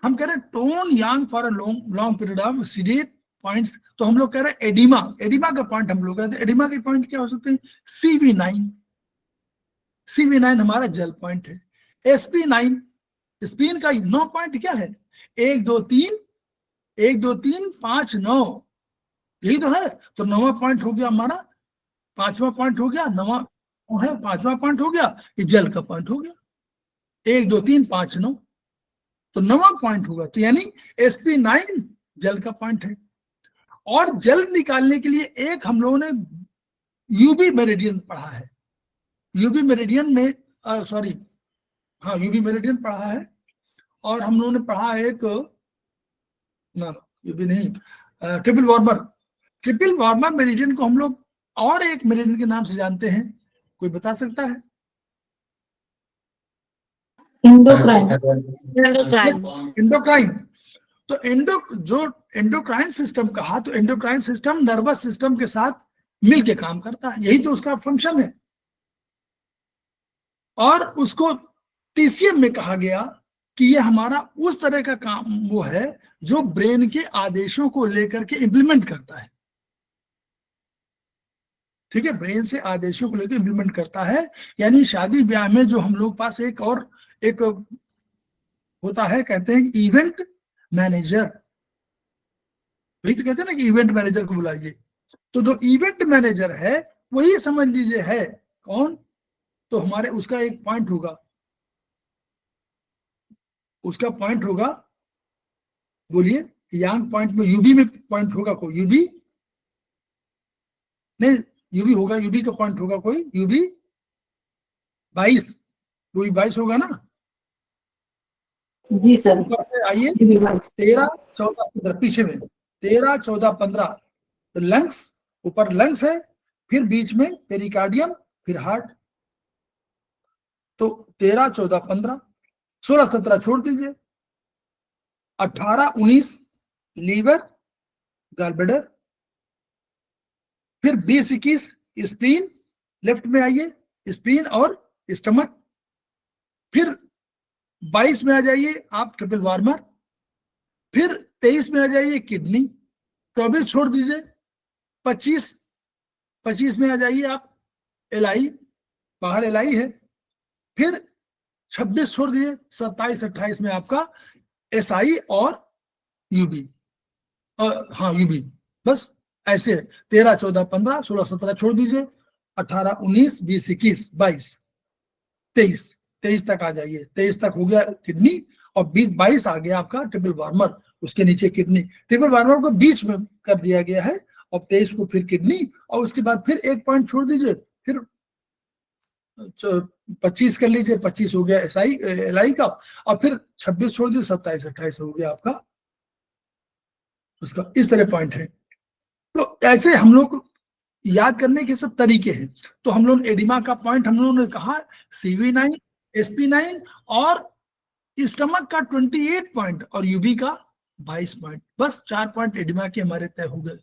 हम कह रहे हैं tone yang for a long period of select points. तो हम लोग कह रहे हैं एडिमा, एडिमा का पॉइंट हम लोग कहते हैं। एडिमा के पॉइंट क्या हो सकते हैं, CV9 हमारा जल पॉइंट है। SP9 स्पिन का 9 पॉइंट क्या है, 1 2 3 5 9, यही तो है। तो 9वां पॉइंट हो गया हमारा, 5वां पॉइंट हो गया, 9वां है, 5वां पॉइंट हो गया, ये जल का पॉइंट हो गया। 1 2 3 5 9 तो 9वां पॉइंट होगा। तो यानी SP9 जल का पॉइंट है। और जल निकालने के लिए एक हम लोगों ने यूबी मेरिडियन पढ़ा है। यूबी मेरिडियन में यूबी मेरिडियन पढ़ा है। और हम लोगों ने पढ़ा एक ना यूबी नहीं, ट्रिपल वार्मर मेरिडियन को हम लोग और एक मेरिडियन के नाम से जानते हैं, कोई बता सकता है? एंडोक्राइन। तो एंडोक्राइन सिस्टम कहा तो एंडोक्राइन सिस्टम नर्वस सिस्टम के साथ मिलके काम करता है, यही तो उसका फंक्शन है। और उसको TCM में कहा गया कि ये हमारा उस तरह का काम वो है जो ब्रेन के आदेशों को लेकर के इम्प्लीमेंट करता है। ठीक है, ब्रेन से आदेशों को लेकर इम्प्लीमेंट करता है। यानी शादी ब्याह में जो हम लोग पास एक होता है, कहते हैं इवेंट मैनेजर, वही तो कहते हैं ना कि इवेंट मैनेजर को बुलाइए। तो जो इवेंट मैनेजर है वही समझ लीजिए है कौन, तो हमारे उसका एक पॉइंट होगा, उसका पॉइंट होगा, बोलिए, यांग पॉइंट में यूबी में पॉइंट होगा कोई, यूबी नहीं, यूबी होगा, यूबी का पॉइंट होगा कोई, यूबी 22, कोई 22 होगा ना जी सर। आइए 13 14 15 पीछे में 13 14 15, तो लंग्स, ऊपर लंग्स है, फिर बीच में पेरिकार्डियम, फिर हार्ट। तो 13 14 15 16 17 छोड़ दीजिए, 18 19 लीवर गॉलब्लैडर, फिर 20 21 स्प्लीन, लेफ्ट में आइए स्प्लीन और स्टमक, फिर 22 में आ जाइए आप ट्रिपल वार्मर, फिर 23 में आ जाइए किडनी, 24 छोड़ दीजिए, 25 में आ जाइए आप एलआई, बाहर एलआई है, फिर 26 छोड़ दीजिए, 27 28 में आपका एसआई और यूबी, हाँ यूबी, बस ऐसे 13 14 15 16 17 छोड़ दीजिए, 18 19 20 21 22 23 तक आ जाइए, 23 तक हो गया किडनी, और 22 आ गया आपका ट्रिपल वार्मर, उसके नीचे किडनी, ट्रिपल वार्मर को बीच में कर दिया गया है, और 23 को फिर किडनी, और उसके बाद फिर एक पॉइंट छोड़ दीजिए, फिर 25 कर लीजिए, 25 हो गया एसआई एलआई का, और फिर 26 छोड़ दीजिए, 27 28 हो गया आपका उसका, इस तरह पॉइंट है। तो ऐसे हम लोग याद करने के सब तरीके हैं। तो हम लोग एडिमा का पॉइंट हम लोगों ने कहा CV9 SP9 और स्टमक का 28 पॉइंट और यूबी का 22 पॉइंट, बस 4 पॉइंट एडिमा के हमारे तय हो गए।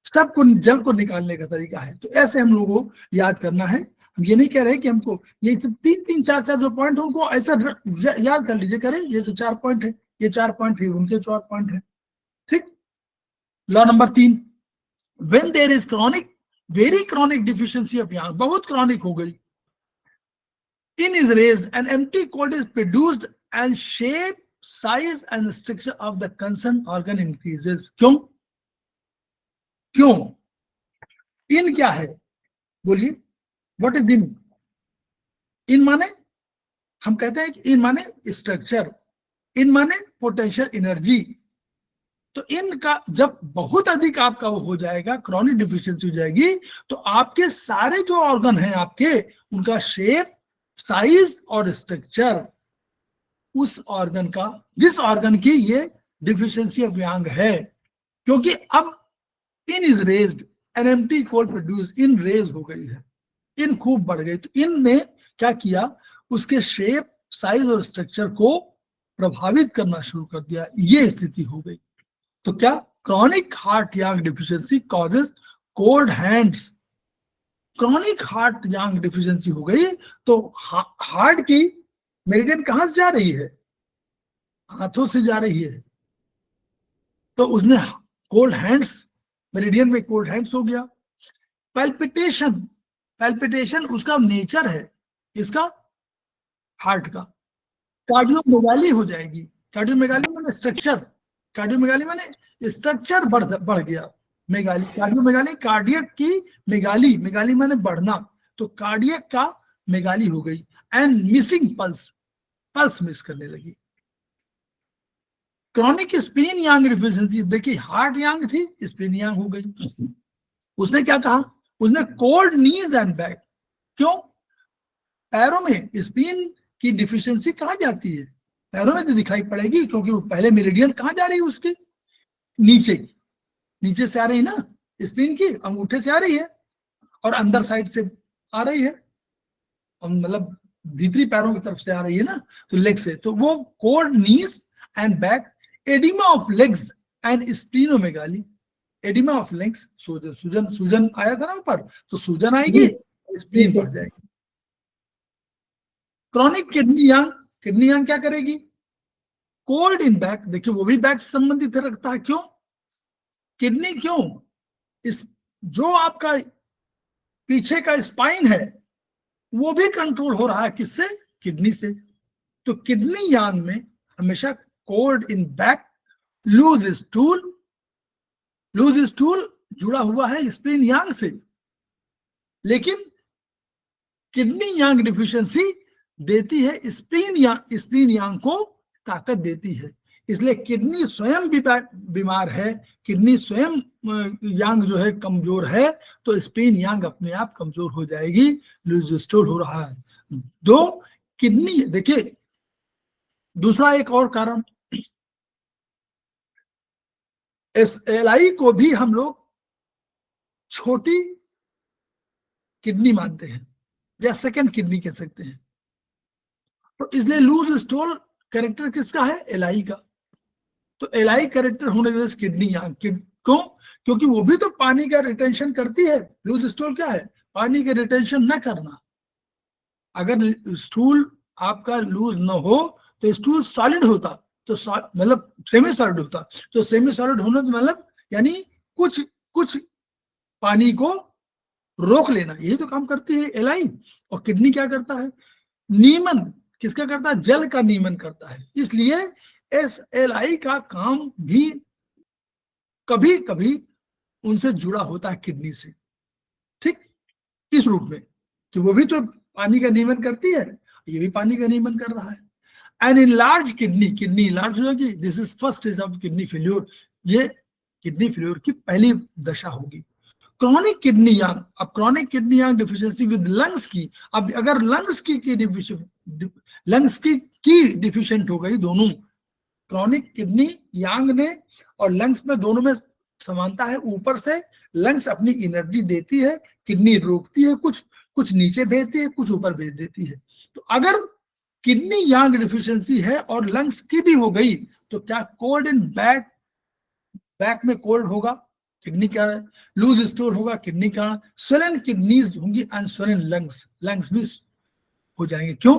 सबको जल को निकालने का तरीका है, तो ऐसे हम लोगों को याद करना है। हम ये नहीं कह रहे कि हमको ये सब 3 4 जो पॉइंट उनको ऐसा याद कर लीजिए, करें ये जो 4 पॉइंट है, ये 4 पॉइंट है, उनके 4 पॉइंट है, ठीक। Law number 3, when there is chronic, very chronic deficiency of yang, बहुत chronic हो गई, in is raised, an empty cord is produced and shape, size and structure of the concerned organ increases. क्यों? in क्या है बोलिए, what is in? in माने हम कहते हैं कि in माने स्ट्रक्चर, in माने पोटेंशियल एनर्जी। तो इनका जब बहुत अधिक आपका वो हो जाएगा, क्रॉनिक डिफिशियंसी हो जाएगी, तो आपके सारे जो ऑर्गन हैं आपके, उनका शेप, साइज और स्ट्रक्चर उस ऑर्गन का, जिस ऑर्गन की ये डिफिशियंसी ऑफ यांग है, क्योंकि अब yin is raised, an empty cold produce, yin raise हो गई है, इन खूब बढ़ गई, तो इन ने क्या किया, उसके शेप, साइज और स्ट्रक्चर को प्रभावित करना शुरू कर दिया, ये स्थिति हो गई। तो क्या, chronic heart yang deficiency causes cold hands, chronic heart yang deficiency हो गई तो हार्ट की मेरिडियन कहां से जा रही है, हाथों से जा रही है, तो उसने कोल्ड हैंड्स, मेरिडियन में कोल्ड हैंड्स हो गया। पैल्पिटेशन, पैल्पिटेशन उसका नेचर है, इसका हार्ट का। कार्डियोमेगाली हो जाएगी, कार्डियोमेगाली माने स्ट्रक्चर, कार्डियोमेगाली माने स्ट्रक्चर बढ़ गया, मेगाली, कार्डियोमेगाली कार्डियक की मेगाली, मेगाली माने बढ़ना, तो कार्डियक का मेगाली हो गई। And missing pulse, pulse miss करने लगी। क्रॉनिक स्प्लीन यांग डिफिशियंसी, देखिए हार्ट यांग थी, स्प्लीन यांग हो गई। उसने क्या कहा, उसने कोल्ड नीज एंड बैक, क्यों, पैरों में स्प्लीन की डिफिशियंसी कहाँ जाती है, पैरों में तो दिखाई पड़ेगी, क्योंकि वो पहले मेरिडियन कहाँ जा रही है उसकी, नीचे, नीचे से आ रही है ना, स्प्लीन की अंगूठे से आ रही है और अंदर साइड से आ रही है, मतलब भीतरी पैरों की तरफ से आ रही है ना, तो लेग से, तो वो cold knees and back, oedema of legs and splenomegaly, oedema of legs, सूजन, सूजन, सूजन आया था ना ऊपर, तो सूजन आएगी, स्प्लीन बढ़ जाएगी। क्रॉनिक किडनी यांग, किडनी यांग क्या करेगी, कोल्ड इन बैक, देखिए वो भी बैक से संबंधित रखता है, क्यों, किडनी क्यों, इस जो आपका पीछे का स्पाइन है वो भी कंट्रोल हो रहा है किससे, किडनी से। तो किडनी यांग में हमेशा cold in back, loose stool, loose stool जुड़ा हुआ है स्प्लीन यांग से, लेकिन किडनी यांग डिफिशियंसी देती है स्प्लीन यांग को ताकत देती है, इसलिए किडनी स्वयं बीमार है, किडनी स्वयं यांग जो है कमजोर है, तो स्प्लीन यांग अपने आप कमजोर हो जाएगी, लूज स्टूल हो रहा है। दो, किडनी, देखिए दूसरा एक और कारण, SLI को भी हम लोग छोटी किडनी मानते हैं या सेकंड किडनी कह सकते हैं, तो इसलिए लूज स्टूल कैरेक्टर किसका है, LI का। तो एलाई कैरेक्टर होने की वजह से किडनी यांग। क्यों? क्योंकि वो भी तो पानी का रिटेंशन करती है। लूज स्टूल क्या है? पानी के रिटेंशन न करना। अगर स्टूल आपका लूज न हो तो स्टूल सॉलिड होता, तो मतलब सेमी सॉलिड होता। तो सेमी सॉलिड होने का मतलब यानी कुछ कुछ पानी को रोक लेना, यही तो काम करती है एलाई। और किडनी क्या करता है? नीमन किसका करता है? जल का नीमन करता है। इसलिए एस एल आई का काम भी कभी कभी उनसे जुड़ा होता है किडनी से, ठीक, इस रूप में कि वो भी तो पानी का नीमन करती है, ये भी पानी का नीमन कर रहा है। And in large kidney, kidney large हो जाएगी, this is first stage of kidney failure, ये किडनी फेल्योर की पहली दशा होगी। क्रॉनिक किडनी यांग, अब chronic kidney yang deficiency with lungs की, अब अगर लंग्स की डिफिशिएंट हो गई, दोनों क्रॉनिक किडनी यांग ने और लंग्स में दोनों में समानता है। ऊपर से लंग्स अपनी एनर्जी देती है, किडनी रोकती है, कुछ नीचे भेजती है, कुछ ऊपर भेज देती है। तो अगर किडनी यांग डिफिशिएंसी है और लंग्स की भी हो गई तो क्या कोल्ड इन बैक में कोल्ड होगा, किडनी का लूज स्टोर होगा, किडनी का स्वेलन किडनीज होंगी एंड स्वेलन लंग्स भी हो जाएंगे। क्यों?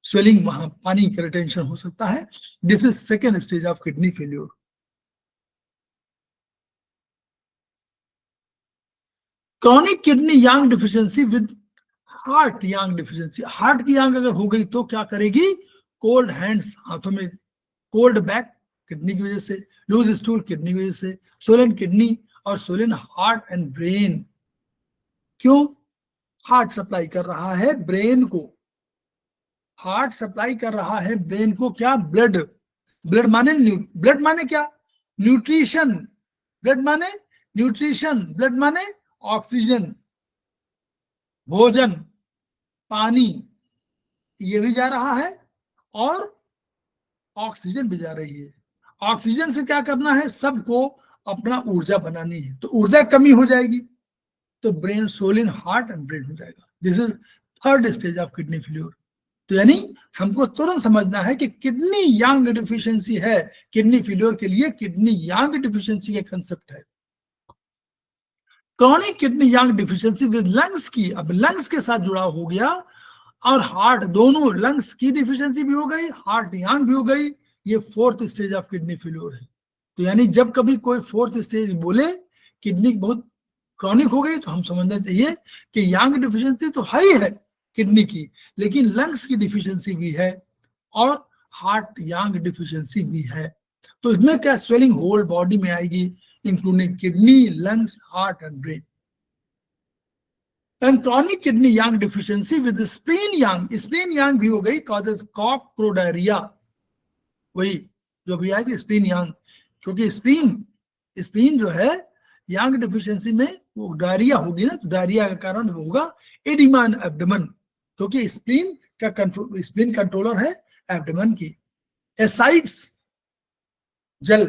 स्वेलिंग, वहां पानी का रिटेंशन हो सकता है। This is second stage of kidney failure. Chronic kidney yang deficiency with heart yang deficiency, heart की यांग अगर हो गई तो क्या करेगी? कोल्ड हैंड्स, हाथों में, कोल्ड बैक किडनी की वजह से, लूज स्टूल किडनी की वजह से, सोलन किडनी और सोलन हार्ट एंड ब्रेन। क्यों? हार्ट सप्लाई कर रहा है ब्रेन को, हार्ट सप्लाई कर रहा है ब्रेन को क्या? ब्लड, ब्लड माने क्या? न्यूट्रिशन, ब्लड माने न्यूट्रिशन, ब्लड माने ऑक्सीजन, भोजन, पानी, ये भी जा रहा है और ऑक्सीजन भी जा रही है। ऑक्सीजन से क्या करना है? सबको अपना ऊर्जा बनानी है, तो ऊर्जा कमी हो जाएगी तो ब्रेन, सोलिन हार्ट एंड ब्रेन हो जाएगा। This is third stage of kidney failure. तो यानी हमको तुरंत समझना है कि किडनी यांग डिफिशिएंसी है, किडनी फेल्योर के लिए किडनी यांग डिफिशिएंसी का कंसेप्ट है। Chronic kidney yang deficiency with lungs की, अब लंग्स के साथ जुड़ा हो गया और हार्ट, दोनों लंग्स की डिफिशिएंसी भी हो गई, हार्ट यांग भी हो गई, ये fourth stage of kidney failure है। तो यानी जब कभी कोई फोर्थ स्टेज बोले किडनी बहुत क्रॉनिक हो गई तो हम समझना चाहिए कि यांग डिफिशिएंसी तो है ही है किडनी की, लेकिन लंग्स की डिफिशिएंसी भी है और हार्ट यांग डिफिशिएंसी भी है। तो इसमें क्या? स्वेलिंग होल बॉडी में आएगी, including kidney, lungs, heart and brain. And chronic kidney yang deficiency with spleen yang भी हो गई, कॉजेस कॉक्रोडायरिया, वही जो भी आएगी स्प्लीन यांग, क्योंकि स्प्लीन जो है यांग डिफिशिएंसी में वो डायरिया होगी ना, तो डायरिया का कारण होगा एडिमा इन एब्डोमेन, क्योंकि स्प्लीन कंट्रोलर है एब्डोमेन की। एसाइड्स, जल,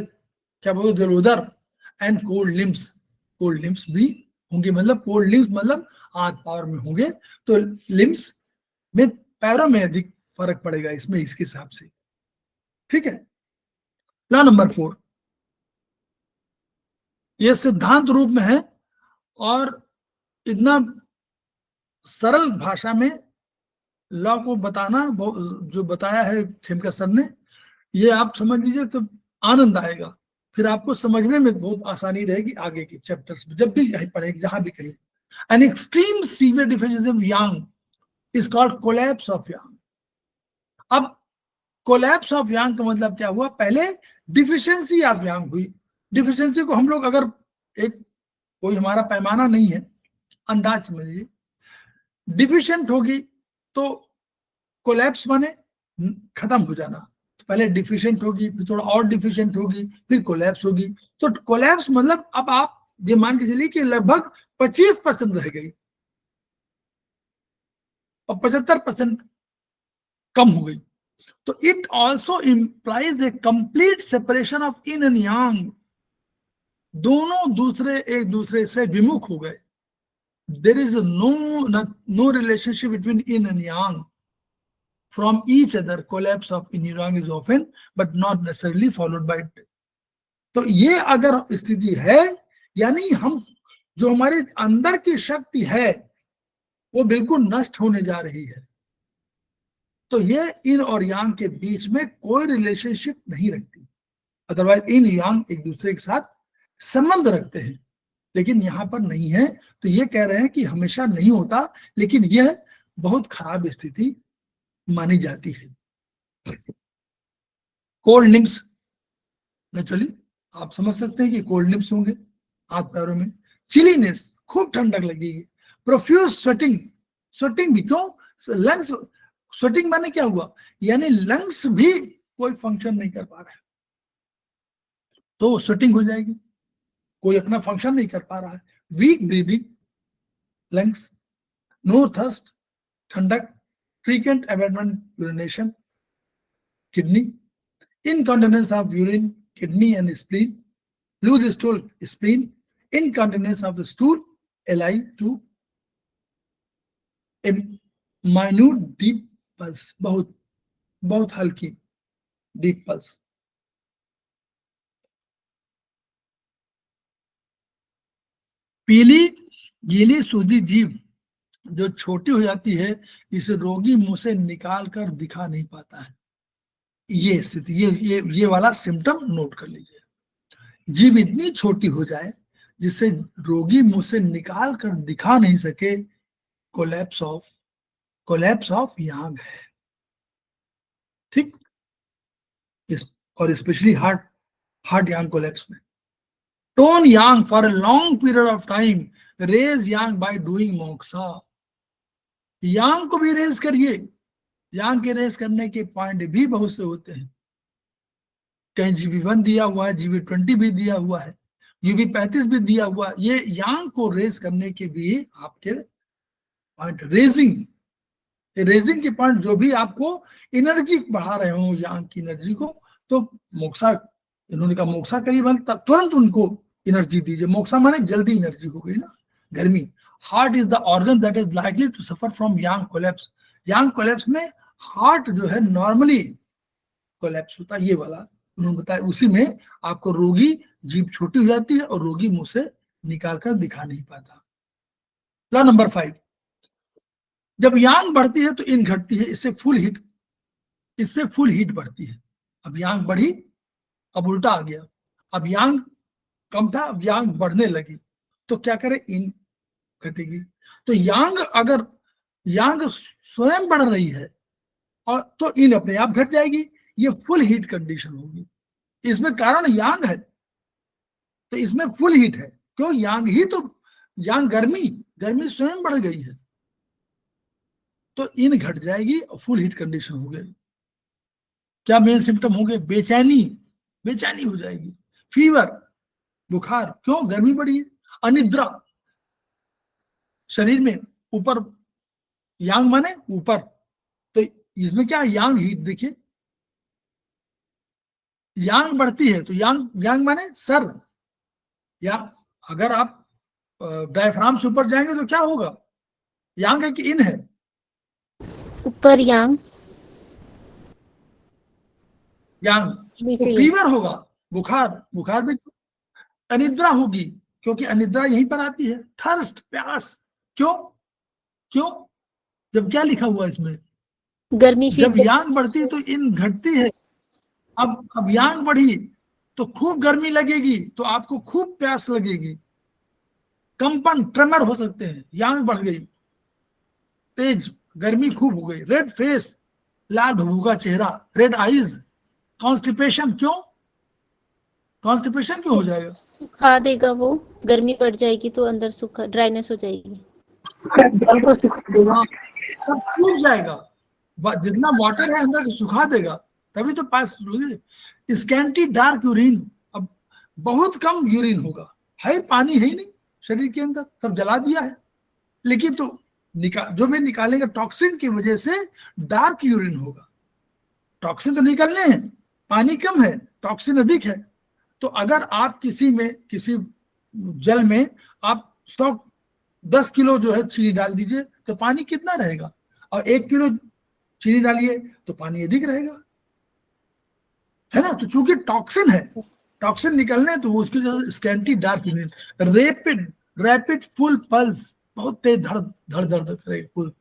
क्या बोलो, जलोदर, एंड कोल्ड लिम्स भी होंगे, मतलब कोल्ड लिम्स मतलब हाथ पैर में होंगे, तो लिम्स में, पैरों में अधिक फर्क पड़ेगा इसमें, इसके हिसाब से, ठीक है। लॉ नंबर 4, ये सिद्धांत रूप में है और इतना सरल भाषा में लॉ को बताना, जो बताया है खेमका सर ने, ये आप समझ लीजिए तो आनंद आएगा, फिर आपको समझने में बहुत आसानी रहेगी आगे के चैप्टर्स में, जब भी कहीं पढ़ेगी, जहां भी कहीं। An extreme severe deficiency of yang is called collapse of yang. अब कोलैप्स ऑफ यांग का मतलब क्या हुआ? पहले डिफिशिएंसी ऑफ यांग हुई। डिफिशिएंसी को हम लोग, अगर एक कोई हमारा पैमाना नहीं है, अंदाज समझिए, डिफिशिएंट होगी तो कोलैप्स माने खत्म हो जाना, तो पहले डिफिशिएंट होगी, फिर थोड़ा और डिफिशिएंट होगी, फिर कोलैप्स होगी। तो कोलैप्स मतलब अब आप ये मान के चलिए कि लगभग 25% रह गई और 75% कम हो गई। तो it also implies a complete separation of yin and yang, दोनों एक दूसरे से विमुख हो गए। There is no relationship between yin and yang, from each other, collapse of neuron is often but not necessarily followed by death. तो ये अगर स्थिति है, यानी हम जो हमारे अंदर की शक्ति है वो बिल्कुल नष्ट होने जा रही है, तो ये इन और यांग के बीच में कोई रिलेशनशिप नहीं रखती। अदरवाइज इन यांग एक दूसरे के साथ संबंध रखते हैं, लेकिन यहां पर नहीं है। तो ये कह रहे हैं कि हमेशा नहीं होता, लेकिन यह बहुत खराब स्थिति मानी जाती है। कोल्ड निम्स, नेचुरली आप समझ सकते हैं कि कोल्ड निम्स होंगे हाथ पैरों में। चिलीनेस, खूब ठंडक लगेगी। प्रोफ्यूज स्वेटिंग, स्वेटिंग भी क्यों, लंग्स, स्वेटिंग माने क्या हुआ, यानी लंग्स भी कोई फंक्शन नहीं कर पा रहा है, तो स्वेटिंग हो जाएगी, कोई अपना फंक्शन नहीं कर पा रहा है। Weak breathing, lungs, no thirst, ठंडक, frequent abandonment urination, kidney, incontinence of urine, kidney and spleen, loose stool, spleen, incontinence of the stool, LI2, a minute deep pulse, बहुत हल्की deep pulse। पीली गीली सूदी जीभ जो छोटी हो जाती है, इसे रोगी मुंह से निकाल कर दिखा नहीं पाता है। ये स्थिति, ये वाला सिम्टम नोट कर लीजिए। जीभ इतनी छोटी हो जाए जिससे रोगी मुंह से निकाल कर दिखा नहीं सके, कोलैप्स ऑफ यांग है। ठीक, और स्पेशली हार्ट यांग कोलैप्स में। Tone yang for a long period of time, raise yang by doing moxa. Yang को भी रेज करिए। यांग के रेज करने के पॉइंट भी बहुत से होते हैं, कहीं GV1 दिया हुआ है, GV20 भी दिया हुआ है, UV35 भी दिया हुआ है। ये यांग को रेज करने के भी आपके पॉइंट, रेजिंग के पॉइंट जो भी आपको एनर्जी बढ़ा रहे हो, यांग की एनर्जी को, तो मोक्सा, इन्होंने कहा मोक्सा करीबन तुरंत उनको एनर्जी दीजिए। मोक्सा माने जल्दी एनर्जी हो गई ना, गर्मी। Heart is the organ that is likely to suffer from yang collapse. Yang collapse में हार्ट जो है नॉर्मली कोलैप्स होता है, ये वाला उन्होंने बताया। उसी में आपको रोगी जीभ छोटी हो जाती है और रोगी मुंह से निकाल कर दिखा नहीं पाता। लॉ नंबर 5, जब यांग बढ़ती है तो इन घटती है, इससे फुल हीट बढ़ती है। अब यांग बढ़ी, अब उल्टा आ गया, अब यांग कम था, अब यांग बढ़ने लगी, तो क्या करे, इन घटेगी। तो अगर यांग स्वयं बढ़ रही है और तो इन अपने आप घट जाएगी, ये फुल हीट कंडीशन होगी। इसमें कारण यांग है, तो इसमें फुल हीट है। क्यों, यांग गर्मी स्वयं बढ़ गई है, तो इन घट जाएगी और फुल हीट कंडीशन हो गई। क्या मेन सिम्टम होंगे, बेचैनी हो जाएगी, फीवर, बुखार, क्यों, गर्मी बढ़ी है। अनिद्रा, शरीर में ऊपर, यांग माने ऊपर, तो इसमें क्या, यांग हीट, देखिए यांग बढ़ती है तो यांग माने सर, या अगर आप डायफ्राम से ऊपर जाएंगे तो क्या होगा, यांग है कि इन है, ऊपर यांग, तो फीवर होगा, बुखार भी। अनिद्रा होगी, क्योंकि अनिद्रा यहीं पर आती है। थर्स्ट, प्यास, क्यों, जब क्या लिखा हुआ इसमें, गर्मी, जब यांग बढ़ती है तो इन घटती है। अब यांग बढ़ी तो खूब गर्मी लगेगी, तो आपको खूब प्यास लगेगी, कंपन, ट्रेमर हो सकते हैं। यांग बढ़ गई, तेज गर्मी खूब हो गई। रेड फेस, लाल भभूगा चेहरा, रेड आईज, कॉन्स्टिपेशन, क्यों हो जाएगा, सुखा देगा वो, गर्मी बढ़ जाएगी तो अंदर सूखा, ड्राइनेस हो जाएगी, सूख जाएगा, जितना वाटर है अंदर सुखा देगा, तभी तो पास। स्कैंटी डार्क यूरिन, अब बहुत कम यूरिन होगा, है पानी है ही नहीं शरीर के अंदर, सब जला दिया है, लेकिन तो जो भी निकालेगा टॉक्सिन की वजह से डार्क यूरिन होगा। टॉक्सिन तो निकलने हैं, पानी कम है, टॉक्सिन अधिक है। तो अगर आप किसी जल में आप 10 किलो जो है चीनी डाल दीजिए, तो पानी कितना रहेगा, और 1 किलो चीनी डालिए तो पानी अधिक रहेगा, है ना। तो चूंकि टॉक्सिन है, टॉक्सिन निकलने तो उसकी जो scanty dark urine, rapid rapid full pulse, बहुत तेज धड़ धड़ धड़ करेगा फुल,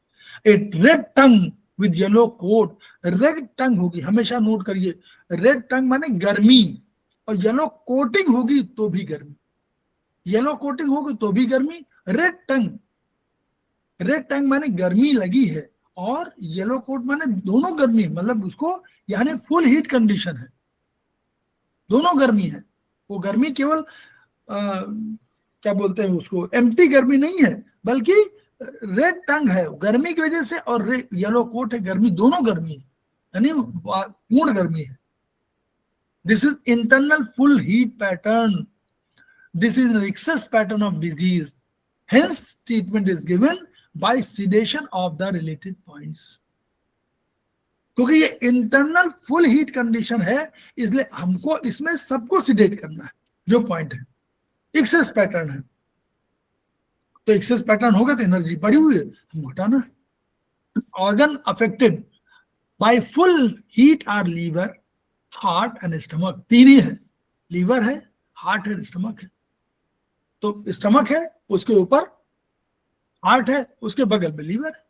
एक red tongue with yellow coat, red tongue होगी, हमेशा नोट करिए, रेड टंग माने गर्मी, और येलो कोटिंग होगी तो भी गर्मी, येलो कोटिंग होगी तो भी गर्मी, रेड टंग, रेड टंग माने गर्मी लगी है, और येलो कोट माने दोनों गर्मी, मतलब उसको यानी फुल हीट कंडीशन है, दोनों गर्मी है। वो गर्मी केवल क्या बोलते हैं उसको, एम्प्टी गर्मी नहीं है, बल्कि रेड टंग है गर्मी की वजह से, और येलो कोट है गर्मी, दोनों गर्मी है, यानी पूर्ण गर्मी है। This is internal full heat pattern, this is an excess pattern of disease, hence treatment is given by sedation of the related points। क्योंकि ये इंटरनल फुल हीट कंडीशन है, इसलिए हमको इसमें सबको सिडेट करना है जो पॉइंट है, एक्सेस पैटर्न है, तो एक्सेस पैटर्न होगा तो एनर्जी बढ़ी हुई है, हम घटाना है। Organ affected by full heat are liver, heart and stomach, तीन ही है, लीवर है, हार्ट है, स्टमक है। तो स्टमक है, उसके ऊपर हार्ट है, उसके बगल में लीवर है,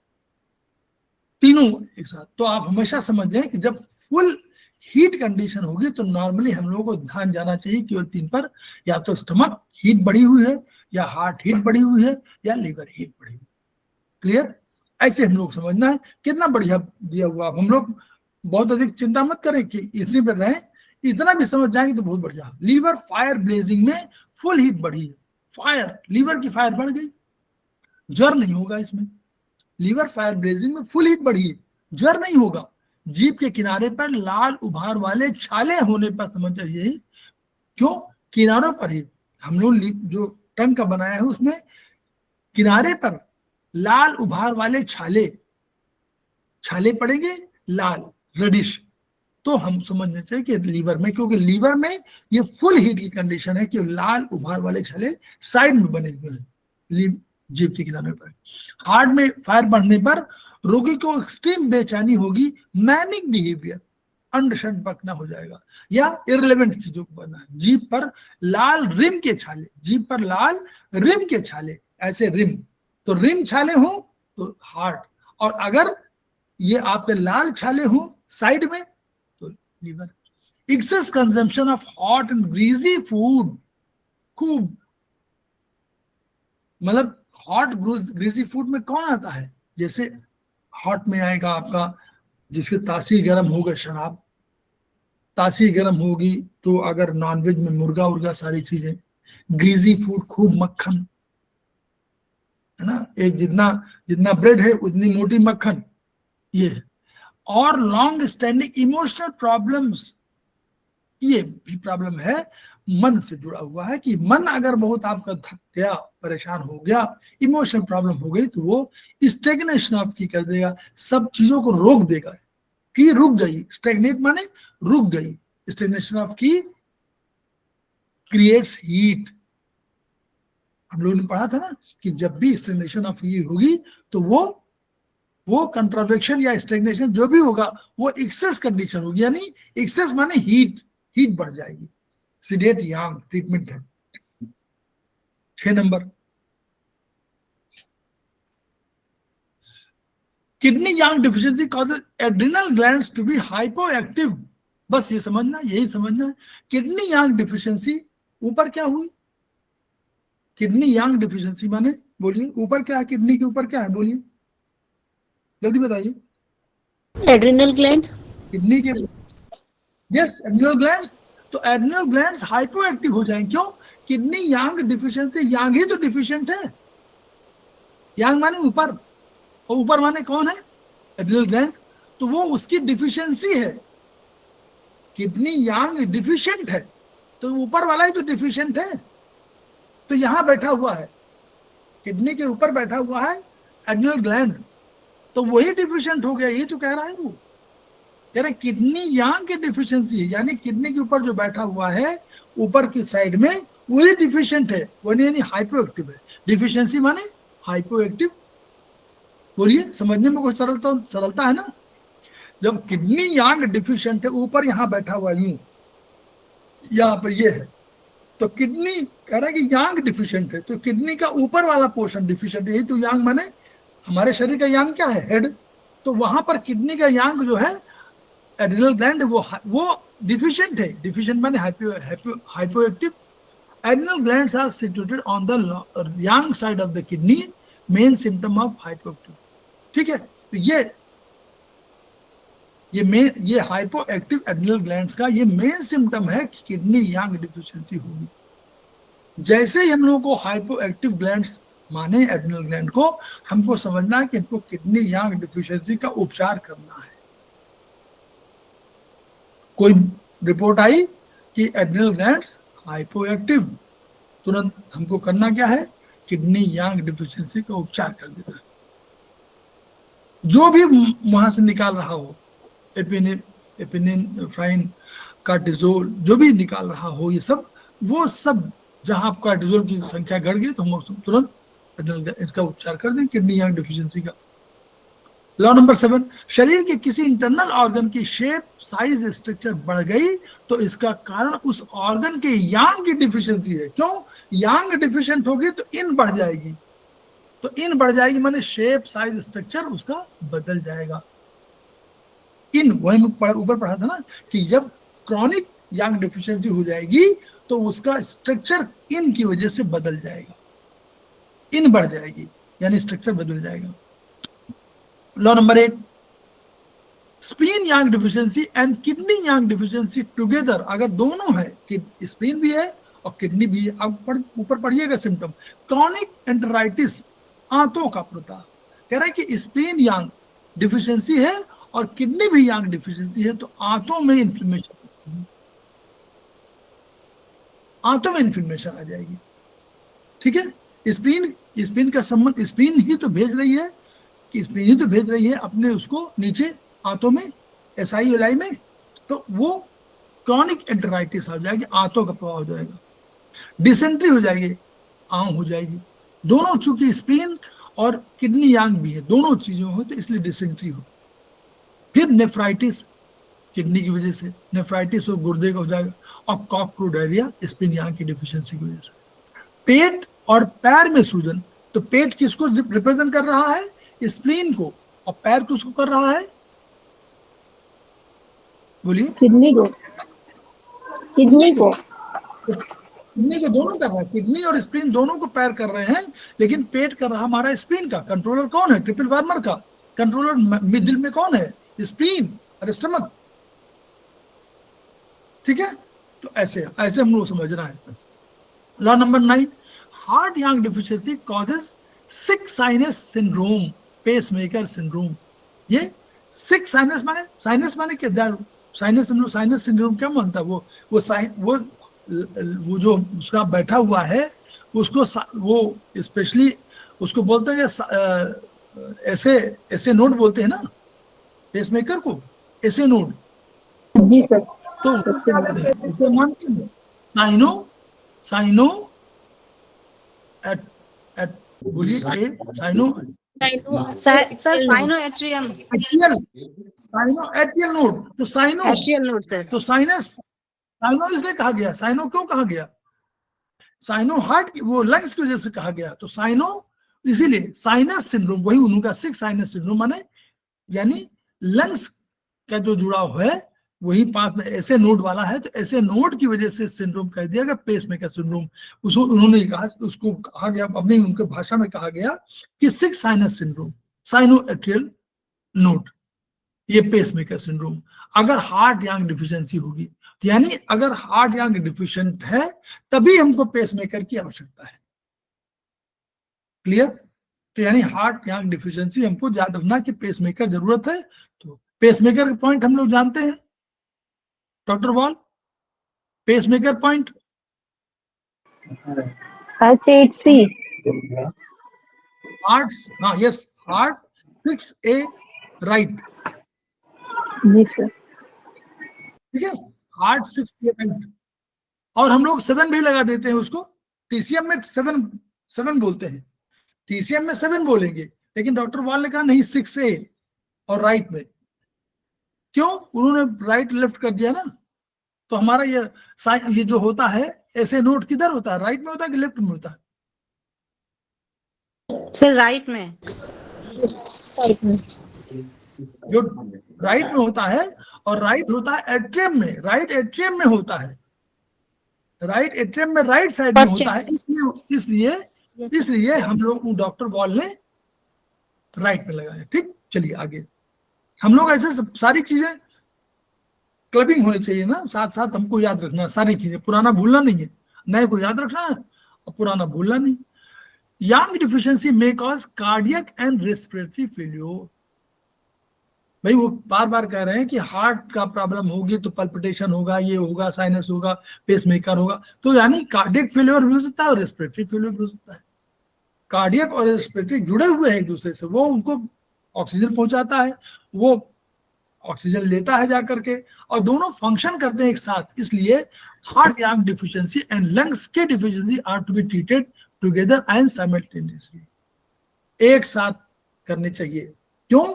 तीनों एक साथ। तो आप हमेशा समझ जाएं कि जब फुल हीट कंडीशन होगी तो नॉर्मली हम लोगों को ध्यान जाना चाहिए केवल तीन पर, या तो स्टमक हीट बढ़ी हुई है, या हार्ट हीट बढ़ी हुई है, या लीवर हीट बढ़ी हुई है। क्लियर? ऐसे हम लोग समझना है। कितना बढ़िया दिया हुआ, हम लोग बहुत अधिक चिंता मत करें कि इसी पर रहें, इतना भी समझ जाएंगे तो बहुत बढ़िया। लीवर फायर ब्लेजिंग में फुल हीट बढ़ी है, फायर, लीवर की फायर बढ़ गई, ज्वर नहीं होगा इसमें। लीवर फायर ब्लेजिंग में फुल हीट बढ़ी है, ज्वर नहीं होगा। जीभ के किनारे पर लाल उभार वाले छाले होने पर समझ जाइए, क्यों? किनारों पर ही, हम लोग जो टंग का बनाया है उसमें किनारे पर लाल उभार वाले छाले, छाले पड़ेंगे लाल रेडिश, तो हम समझना चाहिए कि लीवर में, क्योंकि लीवर में ये फुल हीट की कंडीशन है कि लाल उभार वाले छाले साइड में बने हुए हैं जीभ के किनारे पर। हार्ट में फायर बढ़ने पर रोगी को एक्सट्रीम बेचैनी होगी, मैनिक बिहेवियर, अंडशंट पकना हो जाएगा, या इररिलेवेंट चीजों को बनना है। जीभ पर लाल रिम के छाले, जीभ पर लाल रिम के छाले, ऐसे रिम, तो रिम छाले हो तो हार्ट, और अगर ये आपके लाल छाले हो साइड में तो liver. Excess consumption of hot and greasy food, खूब, मतलब हॉट ग्रीजी फूड में कौन आता है? जैसे हॉट में आएगा आपका जिसके तासीर गर्म होगा शराब, तासीर गर्म होगी तो अगर नॉनवेज में मुर्गा उर्गा सारी चीजें, ग्रीजी फूड खूब मक्खन, है ना, एक जितना जितना ब्रेड है उतनी मोटी मक्खन, ये। और लॉन्ग स्टैंडिंग इमोशनल प्रॉब्लम्स, ये भी प्रॉब्लम है, मन से जुड़ा हुआ है कि मन अगर बहुत आपका थक गया, परेशान हो गया, इमोशनल प्रॉब्लम हो गई, तो वो स्टेग्नेशन ऑफ की कर देगा, सब चीजों को रोक देगा कि रुक गई। स्टेग्नेट माने रुक गई, स्टेग्नेशन ऑफ की क्रिएट्स हीट। हम लोगों ने पढ़ा था ना कि जब भी स्टेग्नेशन ऑफ हीट होगी तो वो कंट्रावेक्शन या स्टेग्नेशन जो भी होगा वो एक्सेस कंडीशन होगी, यानी एक्सेस माने हीट बढ़ जाएगी। सिडेट यांग ट्रीटमेंट है। 6 नंबर, kidney yang deficiency causes adrenal glands to be hypoactive. बस ये समझना, यही समझना है। किडनी यांग डिफिशियंसी, ऊपर क्या हुई? किडनी यांग डिफिशियंसी माने, बोलिए ऊपर क्या है, किडनी के ऊपर क्या है, बोलिए जल्दी बताइए। एड्रिनल ग्लैंड, किडनी के, यस, एड्रिनल ग्लैंड्स। तो एड्रिनल ग्लैंड्स हाइपोएक्टिव हो जाएंगे, क्यों? किडनी यांग डिफिशियंसी, यांग ही तो डिफिशिएंट है। यांग माने ऊपर, और ऊपर माने कौन है? एड्रिनल ग्लैंड, तो वो उसकी डिफिशियंसी है। किडनी यांग डिफिशिएंट है तो ऊपर वाला ही तो डिफिशिएंट है, तो यहां बैठा हुआ है, किडनी के ऊपर बैठा हुआ है एड्रिनल ग्लैंड, तो वही डिफिशिएंट हो गया, ये तो कह रहा है वो, यानी किडनी यांग की डिफिशियंसी है, यानी किडनी के ऊपर जो बैठा हुआ है ऊपर की साइड में वही डिफिशिएंट है, वो यानी हाइपोएक्टिव है। डिफिशियंसी माने हाइपोएक्टिव। बोलिए, समझने में कुछ सरलता है ना? जब किडनी यांग डिफिशिएंट है, ऊपर यहाँ बैठा हुआ यूं, यहाँ पर ये है, तो किडनी कह रहा है कि यांग डिफिशिएंट है, तो किडनी का ऊपर वाला पोर्शन डिफिशिएंट है। यही तो यांग माने हमारे शरीर का यांग क्या है, हेड, तो वहां पर किडनी का यांग जो है एड्रिनल ग्लैंड वो डिफिशिएंट है। डिफिशिएंट माने hypoactive. Adrenal glands are situated on the yang side of the kidney, main symptom of hypoactive. ठीक है, तो ये हाइपोएक्टिव एड्रिनल ग्लैंड्स का ये मेन सिम्टम है कि किडनी यांग डिफिशिएंसी होगी। जैसे ही हम लोगों को हाइपोएक्टिव ग्लैंड्स माने एड्रिनल ग्लैंड को, हमको समझना है कि इनको किडनी यांग डिफिशिएंसी का उपचार करना है। कोई रिपोर्ट आई कि एड्रिनल ग्लैंड्स हाइपोएक्टिव, तुरंत हमको करना क्या है, किडनी यांग डिफिशिएंसी का उपचार कर देना है। जो भी वहां से निकाल रहा हो, एपिनेफ्राइन, कार्टिजोल, जो भी निकाल रहा हो, ये सब वो सब जहां आपका कार्टिजोल की संख्या घट गई तो हम तुरंत इसका उपचार कर दें, किडनी यांग डिफिशिएंसी का। लॉ नंबर 7, शरीर के किसी इंटरनल ऑर्गन की शेप, साइज, स्ट्रक्चर बढ़ गई तो इसका कारण उस ऑर्गन के यांग की डिफिशिएंसी है। क्यों? यांग डिफिशिएंट होगी तो इन बढ़ जाएगी, तो इन बढ़ जाएगी माने शेप, साइज, स्ट्रक्चर उसका बदल जाएगा। इन वही ऊपर पढ़ा था ना कि जब क्रॉनिक यांग डिफिशिएंसी हो जाएगी तो उसका स्ट्रक्चर इन की वजह से बदल जाएगा, इन बढ़ जाएगी यानी स्ट्रक्चर बदल जाएगा। Law number 8, spleen Yang deficiency and kidney yang deficiency together, अगर दोनों है कि स्प्लीन भी है और किडनी भी है। अब ऊपर पढ़िएगा सिम्टम, क्रॉनिक एंटेराइटिस, आंतों का प्रदाह, कह रहा है कि स्प्लीन यांग डिफिशिएंसी है और किडनी भी यांग डिफिशिएंसी है तो आंतों में इन्फ्लेमेशन, आंतों में इन्फ्लेमेशन आ जाएगी। ठीक है, स्प्लीन का संबंध, स्प्लीन ही तो भेज रही है कि स्प्लीन ही तो भेज रही है अपने उसको नीचे आंतों में, SI में, तो वो क्रॉनिक एंटेराइटिस आ जाएगी, आंतों का प्रभाव हो जाएगा। डिसेंट्री हो जाएगी, आम हो जाएगी, दोनों, चूंकि स्प्लीन और किडनी यांग भी है, दोनों चीजों हो तो इसलिए डिसेंट्री हो। फिर नेफ्राइटिस, किडनी की वजह से नेफ्राइटिस हो, गुर्दे का हो जाएगा, और कॉक्रोडायरिया स्प्लीन यांग की डिफिशिएंसी की वजह से। पेट और पैर में सूजन, तो पेट किसको रिप्रेजेंट कर रहा है, स्प्लीन को, और पैर किसको कर रहा है, बोलिए, किडनी को, किडनी को, किडनी को दोनों कर रहा है, किडनी और स्प्लीन दोनों को पैर कर रहे हैं, लेकिन पेट कर रहा हमारा स्प्लीन का। कंट्रोलर कौन है, ट्रिपल वार्मर का कंट्रोलर मिडिल में कौन है, स्प्लीन और स्टमक। ठीक है, तो ऐसे हम लोग समझना है। Law number 9, heart yang deficiency causes सिक साइनस सिंड्रोम, पेसमेकर सिंड्रोम। ये सिक साइनस माने क्या, साइनस सिंड्रोम क्या मानता है, वो जो उसका बैठा हुआ है उसको वो स्पेशली उसको बोलते हैं ऐसे नोड बोलते हैं ना, पेसमेकर को ऐसे नोड। जी सर, तो मानते हैं साइनो एट बोलिए, साइनो एट्रियम नोड, तो एट्रियल नोड सर, तो साइनो इसलिए कहा गया, साइनो क्यों कहा गया, साइनो हार्ट वो लंग्स की वजह से कहा गया, तो साइनो इसीलिए साइनस सिंड्रोम, वही उनका सिक साइनस सिंड्रोम माने यानी लंग्स का जो जुड़ाव है वही पास में ऐसे नोड वाला है, तो ऐसे नोड की वजह से सिंड्रोम कह दिया गया पेसमेकर सिंड्रोम। उसको उन्होंने कहा, उसको कहा गया अपनी उनके भाषा में कहा गया कि sick sinus syndrome, sino atrial node, ये पेसमेकर सिंड्रोम। अगर हार्ट यांग डिफिशिएंसी होगी, यानी अगर हार्ट यांग डिफिशिएंट है तभी हमको पेसमेकर की आवश्यकता है। क्लियर? तो यानी हार्ट यांग डिफिशिएंसी हमको याद रखना कि पेसमेकर जरूरत है। तो पेसमेकर के पॉइंट हम लोग जानते हैं, doctor wall, pacemaker point HHC, heart, हाँ यस, हार्ट 6A राइट, जी सर, ठीक है, हार्ट 6A राइट, और हम लोग 7 भी लगा देते हैं उसको। TCM में 7 बोलते हैं, TCM में 7 बोलेंगे, लेकिन डॉक्टर वॉल ने कहा नहीं 6A और राइट में, क्यों? उन्होंने राइट लेफ्ट कर दिया ना। तो हमारा ये जो होता है ऐसे नोट किधर होता है, राइट में होता है कि लेफ्ट में होता है? सर राइट में। साइड में। जो राइट में होता है, और राइट होता है एट्रियम में, राइट एट्रियम में होता है, राइट एट्रियम में राइट साइड में होता है। इसलिए हम लोग डॉक्टर बॉल ने राइट में लगाया। ठीक, चलिए आगे। हम लोग ऐसे सारी चीजें क्लबिंग होनी चाहिए ना, साथ साथ हमको याद रखना सारी चीजें, पुराना भूलना नहीं है, नए को याद रखना है और पुराना भूलना नहीं। Yang deficiency may cause cardiac and respiratory failure. भाई वो बार बार कह रहे हैं कि हार्ट का प्रॉब्लम होगी तो पल्पिटेशन होगा, ये होगा, साइनस होगा, पेसमेकर होगा, तो यानी कार्डियक फेल्योर भी हो सकता है और रेस्पिरेटरी फेल्योर भी हो सकता है। कार्डियक और रेस्पिरेटरी जुड़े हुए हैं एक दूसरे से, वो उनको ऑक्सीजन पहुंचाता है, वो ऑक्सीजन लेता है जाकर के, और दोनों फंक्शन करते हैं एक साथ। इसलिए heart yang deficiency and lungs के deficiency are to be treated together and simultaneously, एक साथ करने चाहिए। क्यों?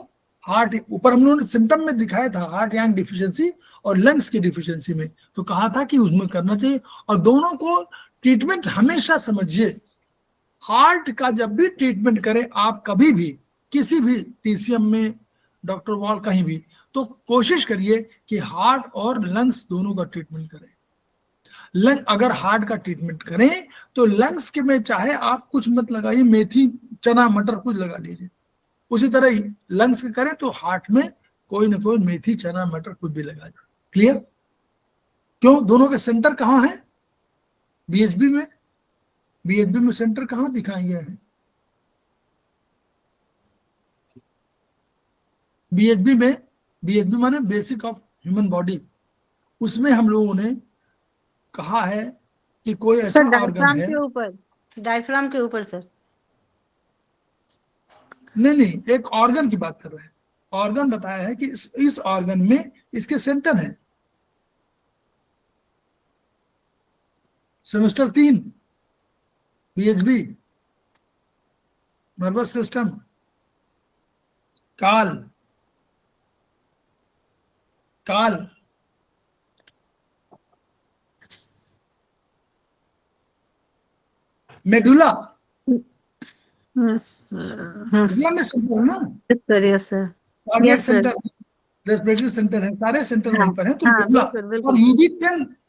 हार्ट, ऊपर हम लोगों ने सिम्टम में दिखाया था हार्ट यांग डिफिशियंसी और लंग्स की डिफिशियंसी में, तो कहा था कि उसमें करना चाहिए, और दोनों को ट्रीटमेंट हमेशा समझिए। हार्ट का जब भी ट्रीटमेंट करें आप, कभी भी किसी भी टीसीएम में, डॉक्टर वॉल कहीं भी, तो कोशिश करिए कि हार्ट और लंग्स दोनों का ट्रीटमेंट करें। लंग अगर हार्ट का ट्रीटमेंट करें तो लंग्स के में चाहे आप कुछ मत लगाइए, मेथी, चना, मटर कुछ लगा लीजिए, उसी तरह ही लंग्स के करें तो हार्ट में कोई ना कोई मेथी, चना, मटर कुछ भी लगा दे। क्लियर? क्यों? दोनों के सेंटर कहाँ है? बीएचबी में। बीएचबी में सेंटर कहाँ दिखाए गए हैं? बीएचबी में, बीएचबी माने बेसिक ऑफ ह्यूमन बॉडी, उसमें हम लोगों ने कहा है कि कोई ऐसा ऑर्गन है, डायफ्राम के ऊपर सर। नहीं, एक ऑर्गन की बात कर रहे हैं। ऑर्गन बताया है कि इस ऑर्गन में इसके सेंटर है। सेमेस्टर 3 बीएचबी, नर्वस सिस्टम, काल, मेडुला, मेडुला में सेंटर है ना, yes sir, cardiac centre, respiratory centre है, सारे सेंटर वहीं पर है। तो मेडुला और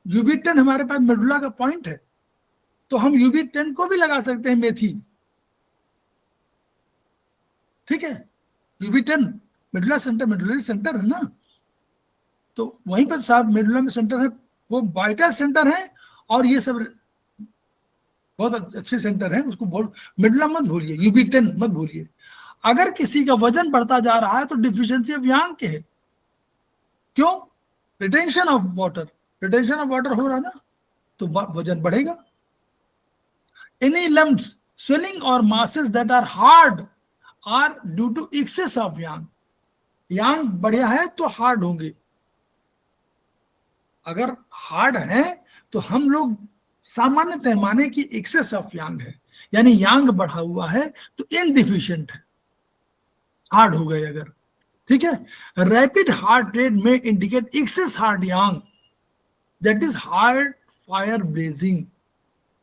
यूबी10 हमारे पास मेडुला का पॉइंट है, तो हम यूबी10 को भी लगा सकते हैं, मेथी। ठीक है, यूबी10 मेडुला सेंटर, मेडुलरी सेंटर है ना, तो वहीं पर साहब मेडुला में सेंटर है, वो वाइटल सेंटर है, और ये सब बहुत अच्छे सेंटर हैं, उसको बोल, मेडुला मत भूलिए, यूबी10 मत भूलिए। अगर किसी का वजन बढ़ता जा रहा है तो डिफिशियंसी ऑफ यांग के है। क्यों? रिटेंशन ऑफ वाटर हो रहा ना, तो वजन बढ़ेगा। Any lumps, swelling or masses that are hard are due to excess of yang. यांग बढ़िया है तो हार्ड होंगे, अगर हार्ड है तो हम लोग सामान्य पैमाने की एक्सेस ऑफ यांग है, यानी यांग बढ़ा हुआ है तो इनडिफिशिएंट है, हार्ड हो गए अगर। ठीक है, रैपिड हार्ट रेट में indicate excess heart yang, that is heart fire blazing.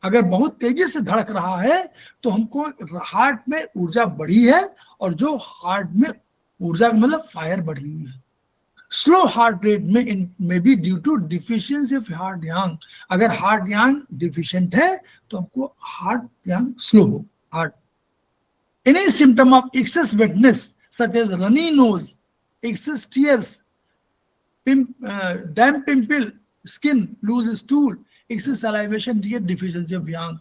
अगर बहुत तेजी से धड़क रहा है तो हमको हार्ट में ऊर्जा बढ़ी है, और जो हार्ट में ऊर्जा मतलब फायर बढ़ी हुई है। स्लो हार्ट रेट में be due to deficiency of heart yang. अगर हार्ट यांग डिफिशिएंट है तो हमको हार्ट यांग स्लो हो heart. Any symptom of excess wetness such as runny nose, excess tears, damp pimple, skin, loose stool, excess salivation, deficiency of yang।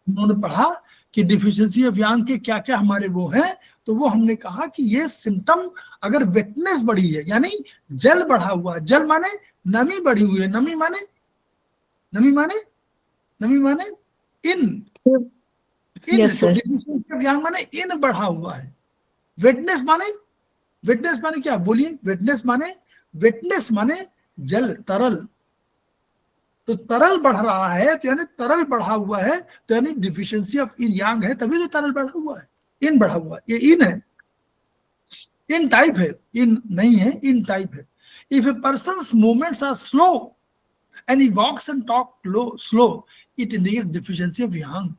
उन्होंने पढ़ा कि deficiency of यांग के क्या क्या हमारे वो हैं, तो वो हमने कहा कि ये सिम्टम अगर वेटनेस बढ़ी है, यानी जल बढ़ा हुआ है, जल माने नमी बढ़ी हुई है, नमी माने इन डिफिशियंसी ऑफ यांग माने इन बढ़ा हुआ है। वेटनेस माने क्या बोलिए? वेटनेस माने जल, तरल, तो तरल बढ़ रहा है तो यानी तरल बढ़ा हुआ है, तो यानी डिफिशियंसी ऑफ इन यांग है, तभी तो तरल बढ़ा हुआ है, इन बढ़ा हुआ है। ये इन है, इन टाइप है, इन नहीं है, इन टाइप है। If a person's movements are slow and he walks and talk slow, it indicates deficiency of yang.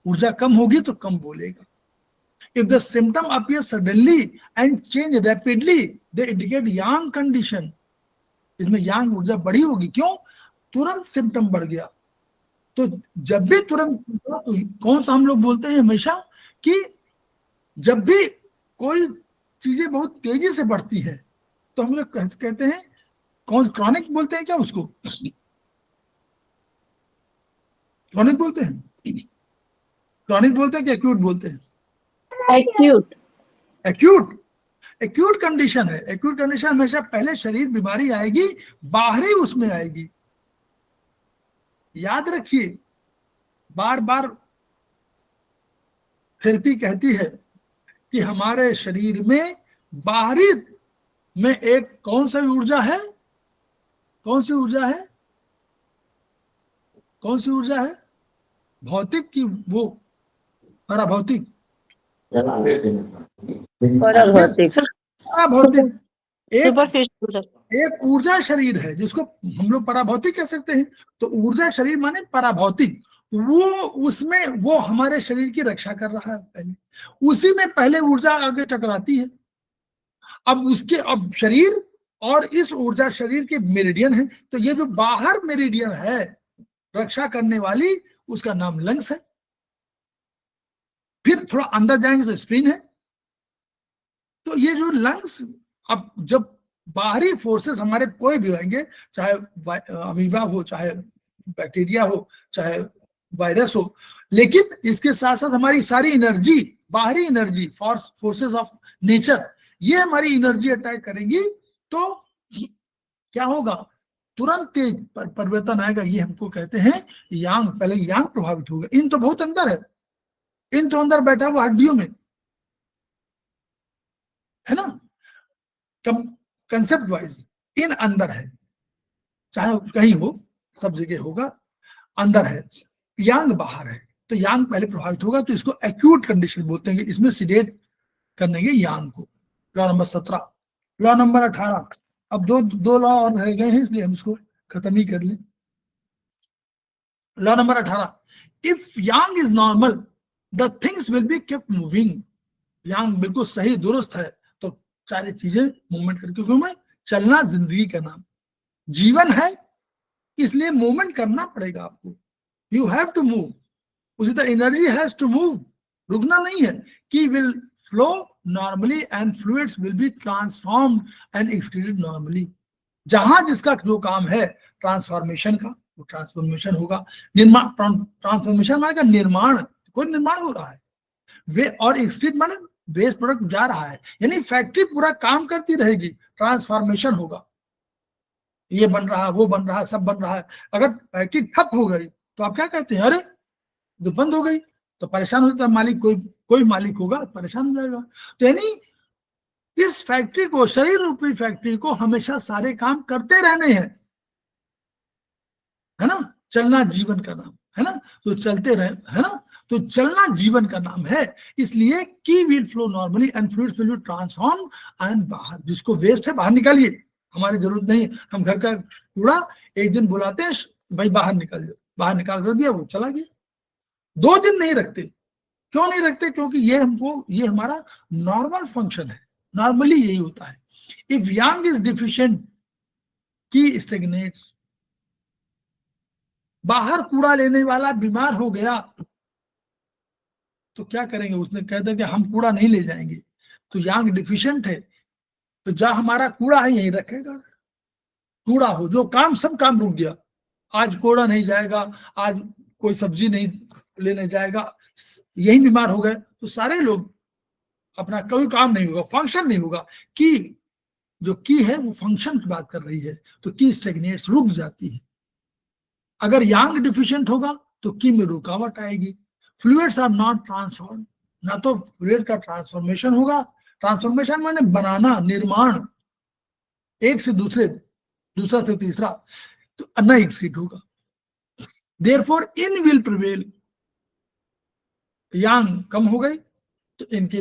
ऊर्जा कम होगी तो कम बोलेगा. If the symptom appears suddenly and change rapidly, they indicate yang condition. इसमें yang ऊर्जा बढ़ी होगी. क्यों? तुरंत सिम्टम बढ़ गया. तो जब भी तुरंत, तो कौन सा हम लोग बोलते हैं हमेशा कि जब भी कोई चीजें बहुत तेजी से बढ़ती है तो हम लोग कहते हैं, कौन, क्रॉनिक बोलते हैं क्या उसको? क्रॉनिक बोलते हैं, क्रॉनिक बोलते हैं कि एक्यूट बोलते हैं? एक्यूट. एक्यूट, एक्यूट कंडीशन है. एक्यूट कंडीशन हमेशा पहले शरीर बीमारी आएगी, बाहरी उसमें आएगी. याद रखिए, बार बार थेरेपी कहती है कि हमारे शरीर में बाहरी में एक कौन सी ऊर्जा है? कौन सी ऊर्जा है? कौन सी ऊर्जा है? भौतिक की वो पराभौतिक? पराभौतिक एक ऊर्जा शरीर है जिसको हम लोग पराभौतिक कह सकते हैं. तो ऊर्जा शरीर माने पराभौतिक. वो उसमें वो हमारे शरीर की रक्षा कर रहा है. पहले उसी में पहले ऊर्जा आगे टकराती है. अब शरीर और इस ऊर्जा शरीर के मेरिडियन है. तो ये जो बाहर मेरिडियन है रक्षा करने वाली, उसका नाम लंग्स है. फिर थोड़ा अंदर जाएंगे तो स्प्लीन है. तो ये जो लंग्स, अब जब बाहरी फोर्सेस हमारे कोई भी आएंगे, चाहे अमीबा हो, चाहे बैक्टीरिया हो, चाहे वायरस हो, लेकिन इसके साथ साथ हमारी सारी एनर्जी, बाहरी एनर्जी, फोर्सेस ऑफ नेचर, ये हमारी एनर्जी अटैक करेंगी तो क्या होगा? तुरंत तेज परिवर्तन आएगा. ये हमको कहते हैं यांग. पहले यांग प्रभावित होगा. इन तो बहुत अंदर है, इन तो अंदर बैठा हुआ हड्डियों में है ना. कंसेप्ट वाइज इन अंदर है, चाहे कहीं हो, सब जगह होगा, अंदर है. यांग बाहर है. तो यांग पहले प्रभावित होगा. तो इसको एक्यूट कंडीशन बोलते हैं. इसमें सिडेट करने के यांग को. Law number 17. Law number 18. अब दो लॉ और रह गए हैं, इसलिए हम इसको खत्म ही कर लें. Law number 18. If yang is normal the things will be kept moving. Yang बिल्कुल सही दुरुस्त है तो सारी चीजें मूवमेंट करके, क्योंकि चलना जिंदगी का नाम, जीवन है, इसलिए मूवमेंट करना पड़ेगा आपको. You have to move. उसी तरह एनर्जी हैज टू मूव, रुकना नहीं है. की will flow normally and fluids will be transformed and excreted normally. जहां जिसका जो काम है ट्रांसफॉर्मेशन का, वो ट्रांसफॉर्मेशन होगा. निर्माण, ट्रांसफॉर्मेशन माने का निर्माण, कोई निर्माण हो रहा है. वे और एक्सक्रीट माने वेस्ट प्रोडक्ट जा रहा है. यानी फैक्ट्री पूरा काम करती रहेगी, ट्रांसफॉर्मेशन होगा. ये बन रहा, वो बन रहा, सब बन रहा है. अगर फैक्ट्री ठप हो गई तो आप क्या कहते हैं? अरे जो बंद हो गई, तो परेशान हो जाता मालिक. कोई मालिक होगा परेशान हो जाएगा. तो यानी इस फैक्ट्री को, शरीर रूपी फैक्ट्री को हमेशा सारे काम करते रहने हैं, है ना. चलना जीवन का नाम है ना. तो चलते रहे, है ना. तो चलना जीवन का नाम है. इसलिए की will flow normally and fluids will be transform and बाहर. जिसको वेस्ट है बाहर निकालिए, हमारी जरूरत नहीं. हम घर का कूड़ा एक दिन बुलाते हैं, भाई बाहर निकाल जाओ, बाहर निकाल कर दिया, वो चला गया. 2 दिन नहीं रखते. क्यों नहीं रखते? क्योंकि ये हमारा नॉर्मल फंक्शन है. नॉर्मली यही होता है. इफ यांग इज डिफिशिएंट, की स्टैग्नेट्स. बाहर कूड़ा लेने वाला बीमार हो गया तो क्या करेंगे? उसने कह दिया कि हम कूड़ा नहीं ले जाएंगे. तो यांग डिफिशिएंट है, तो जहां हमारा कूड़ा है यहीं रखेगा. कूड़ा हो, जो काम, सब काम रुक गया. आज कूड़ा नहीं जाएगा, आज कोई सब्जी नहीं लेने जाएगा, यही बीमार हो गए तो सारे लोग, अपना कोई काम नहीं होगा, फंक्शन नहीं होगा. की जो की है वो फंक्शन की बात कर रही है. तो की स्टैग्नेट्स, रुक जाती है. अगर यांग डिफिशिएंट होगा तो की में रुकावट आएगी. Fluids are not transform. ना तो फ्लूइड का ट्रांसफॉर्मेशन होगा. ट्रांसफॉर्मेशन माने बनाना, निर्माण, एक से दूसरे, दूसरा से तीसरा, तो ना एक्सक्रीट होगा. Therefore yin will prevail. Yang कम हो गई तो इनके,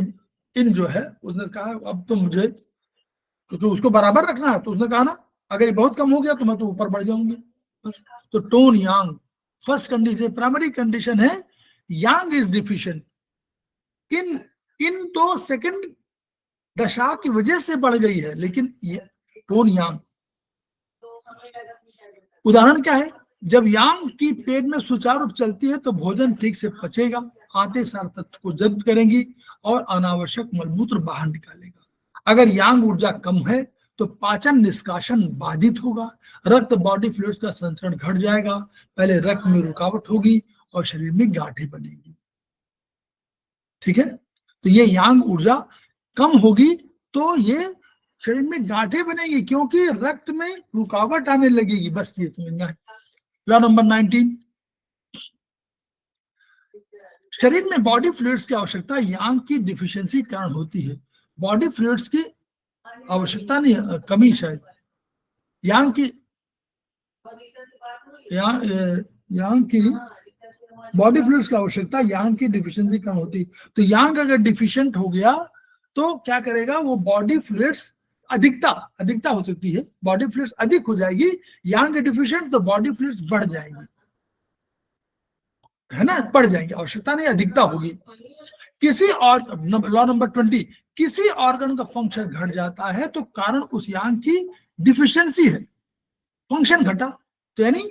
इन जो है, उसने कहा अब तो मुझे, क्योंकि उसको बराबर रखना है, तो उसने कहा ना अगर ये बहुत कम हो गया तो मैं तो ऊपर बढ़ जाऊंगी बस। तो टोन यांग फर्स्ट कंडीशन, प्राइमरी कंडीशन है यांग इज डिफिशिएंट। इन इन तो सेकंड दशा की वजह से बढ़ गई है, लेकिन ये टोन यांग। उदाहरण क्या है, जब यांग की पेट में सुचारू रूप चलती है तो भोजन ठीक से पचेगा, आते सार तत्व को जब्त करेंगी और अनावश्यक मलमूत्र बाहर निकालेगा। अगर यांग ऊर्जा कम है तो पाचन निष्कासन बाधित होगा, रक्त बॉडी फ्लूइड्स का संचरण घट जाएगा, पहले रक्त में रुकावट होगी और शरीर में गांठें बनेगी। ठीक है, तो ये यांग ऊर्जा कम होगी तो ये शरीर में गांठें बनेगी क्योंकि रक्त में रुकावट आने लगेगी, बस ये समझना है। लॉ नंबर 19, शरीर में बॉडी फ्लूइड्स की आवश्यकता यांग की डिफिशियंसी कारण होती है। बॉडी फ्लूइड्स की आवश्यकता नहीं, कमी शायद यांग की यांग की बॉडी फ्लूइड्स की आवश्यकता यांग की डिफिशियंसी कम होती। तो यांग अगर डिफिशिएंट हो गया तो क्या करेगा, वो बॉडी फ्लूइड्स अधिकता हो सकती है, बॉडी फ्लूइड्स अधिक हो जाएगी। यांग डिफिशिएंट तो बॉडी फ्लूइड्स बढ़ जाएंगी, है ना, बढ़ जाएंगी, आवश्यकता नहीं अधिकता होगी। किसी और लॉ नंबर 20, किसी ऑर्गन का फंक्शन घट जाता है तो कारण उस यांग की डिफिशियंसी है, फंक्शन घटा तो यानी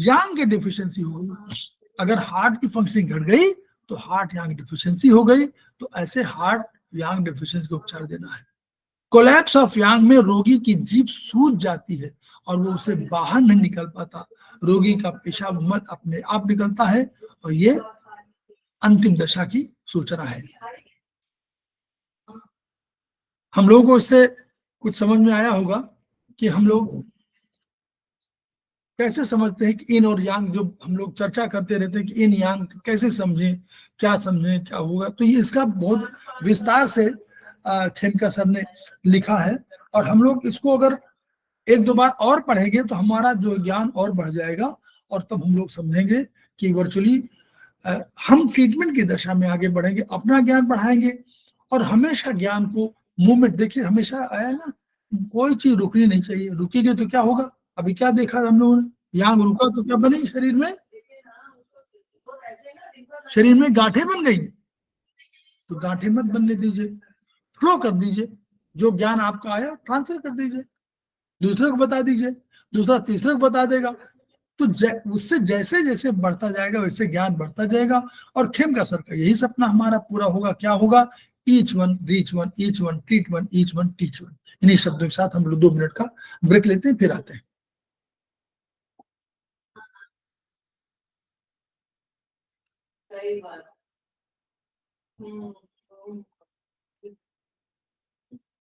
यांग की डिफिशियंसी हो गई। अगर हार्ट की फंक्शनिंग घट गई तो हार्ट यांग डिफिशियंसी हो गई, तो ऐसे हार्ट यांग डिफिशियंसी को उपचार देना है। कोलैप्स ऑफ यांग में रोगी की जीभ सूज जाती है और वो उसे बाहर नहीं निकल पाता, रोगी का पेशाब मल अपने आप निकलता है और ये अंतिम दशा की सूचना है। हम लोगों को इससे कुछ समझ में आया होगा कि हम लोग कैसे समझते हैं कि इन और यांग, जो हम लोग चर्चा करते रहते हैं कि इन यांग कैसे समझें, क्या समझें, क्या होगा। तो ये इसका बहुत विस्तार से खेमका सर ने लिखा है और हम लोग इसको अगर एक दो बार और पढ़ेंगे तो हमारा जो ज्ञान और बढ़ जाएगा और तब हम लोग समझेंगे कि वर्चुअली हम ट्रीटमेंट की दशा में आगे बढ़ेंगे, अपना ज्ञान बढ़ाएंगे और हमेशा ज्ञान को मूवमेंट, देखिए हमेशा आया ना, कोई चीज रुकनी नहीं चाहिए, रुकेगी तो क्या होगा। अभी क्या देखा हम लोगों ने, यांग रुका तो क्या बनी, शरीर में गांठें बन गई। तो गांठें मत बनने दीजिए, फ्लो कर दीजिए, जो ज्ञान आपका आया ट्रांसफर कर दीजिए, दूसरे को बता दीजिए, दूसरा तीसरे को बता देगा। तो उससे जैसे जैसे बढ़ता जाएगा वैसे ज्ञान बढ़ता जाएगा। और खेमका सर का यही सपना हमारा पूरा होगा। क्या होगा, each one reach one, each one treat one, each one teach one. इन्हीं शब्दों के साथ हम लोग 2 मिनट का ब्रेक लेते हैं, फिर आते हैं। सही बात।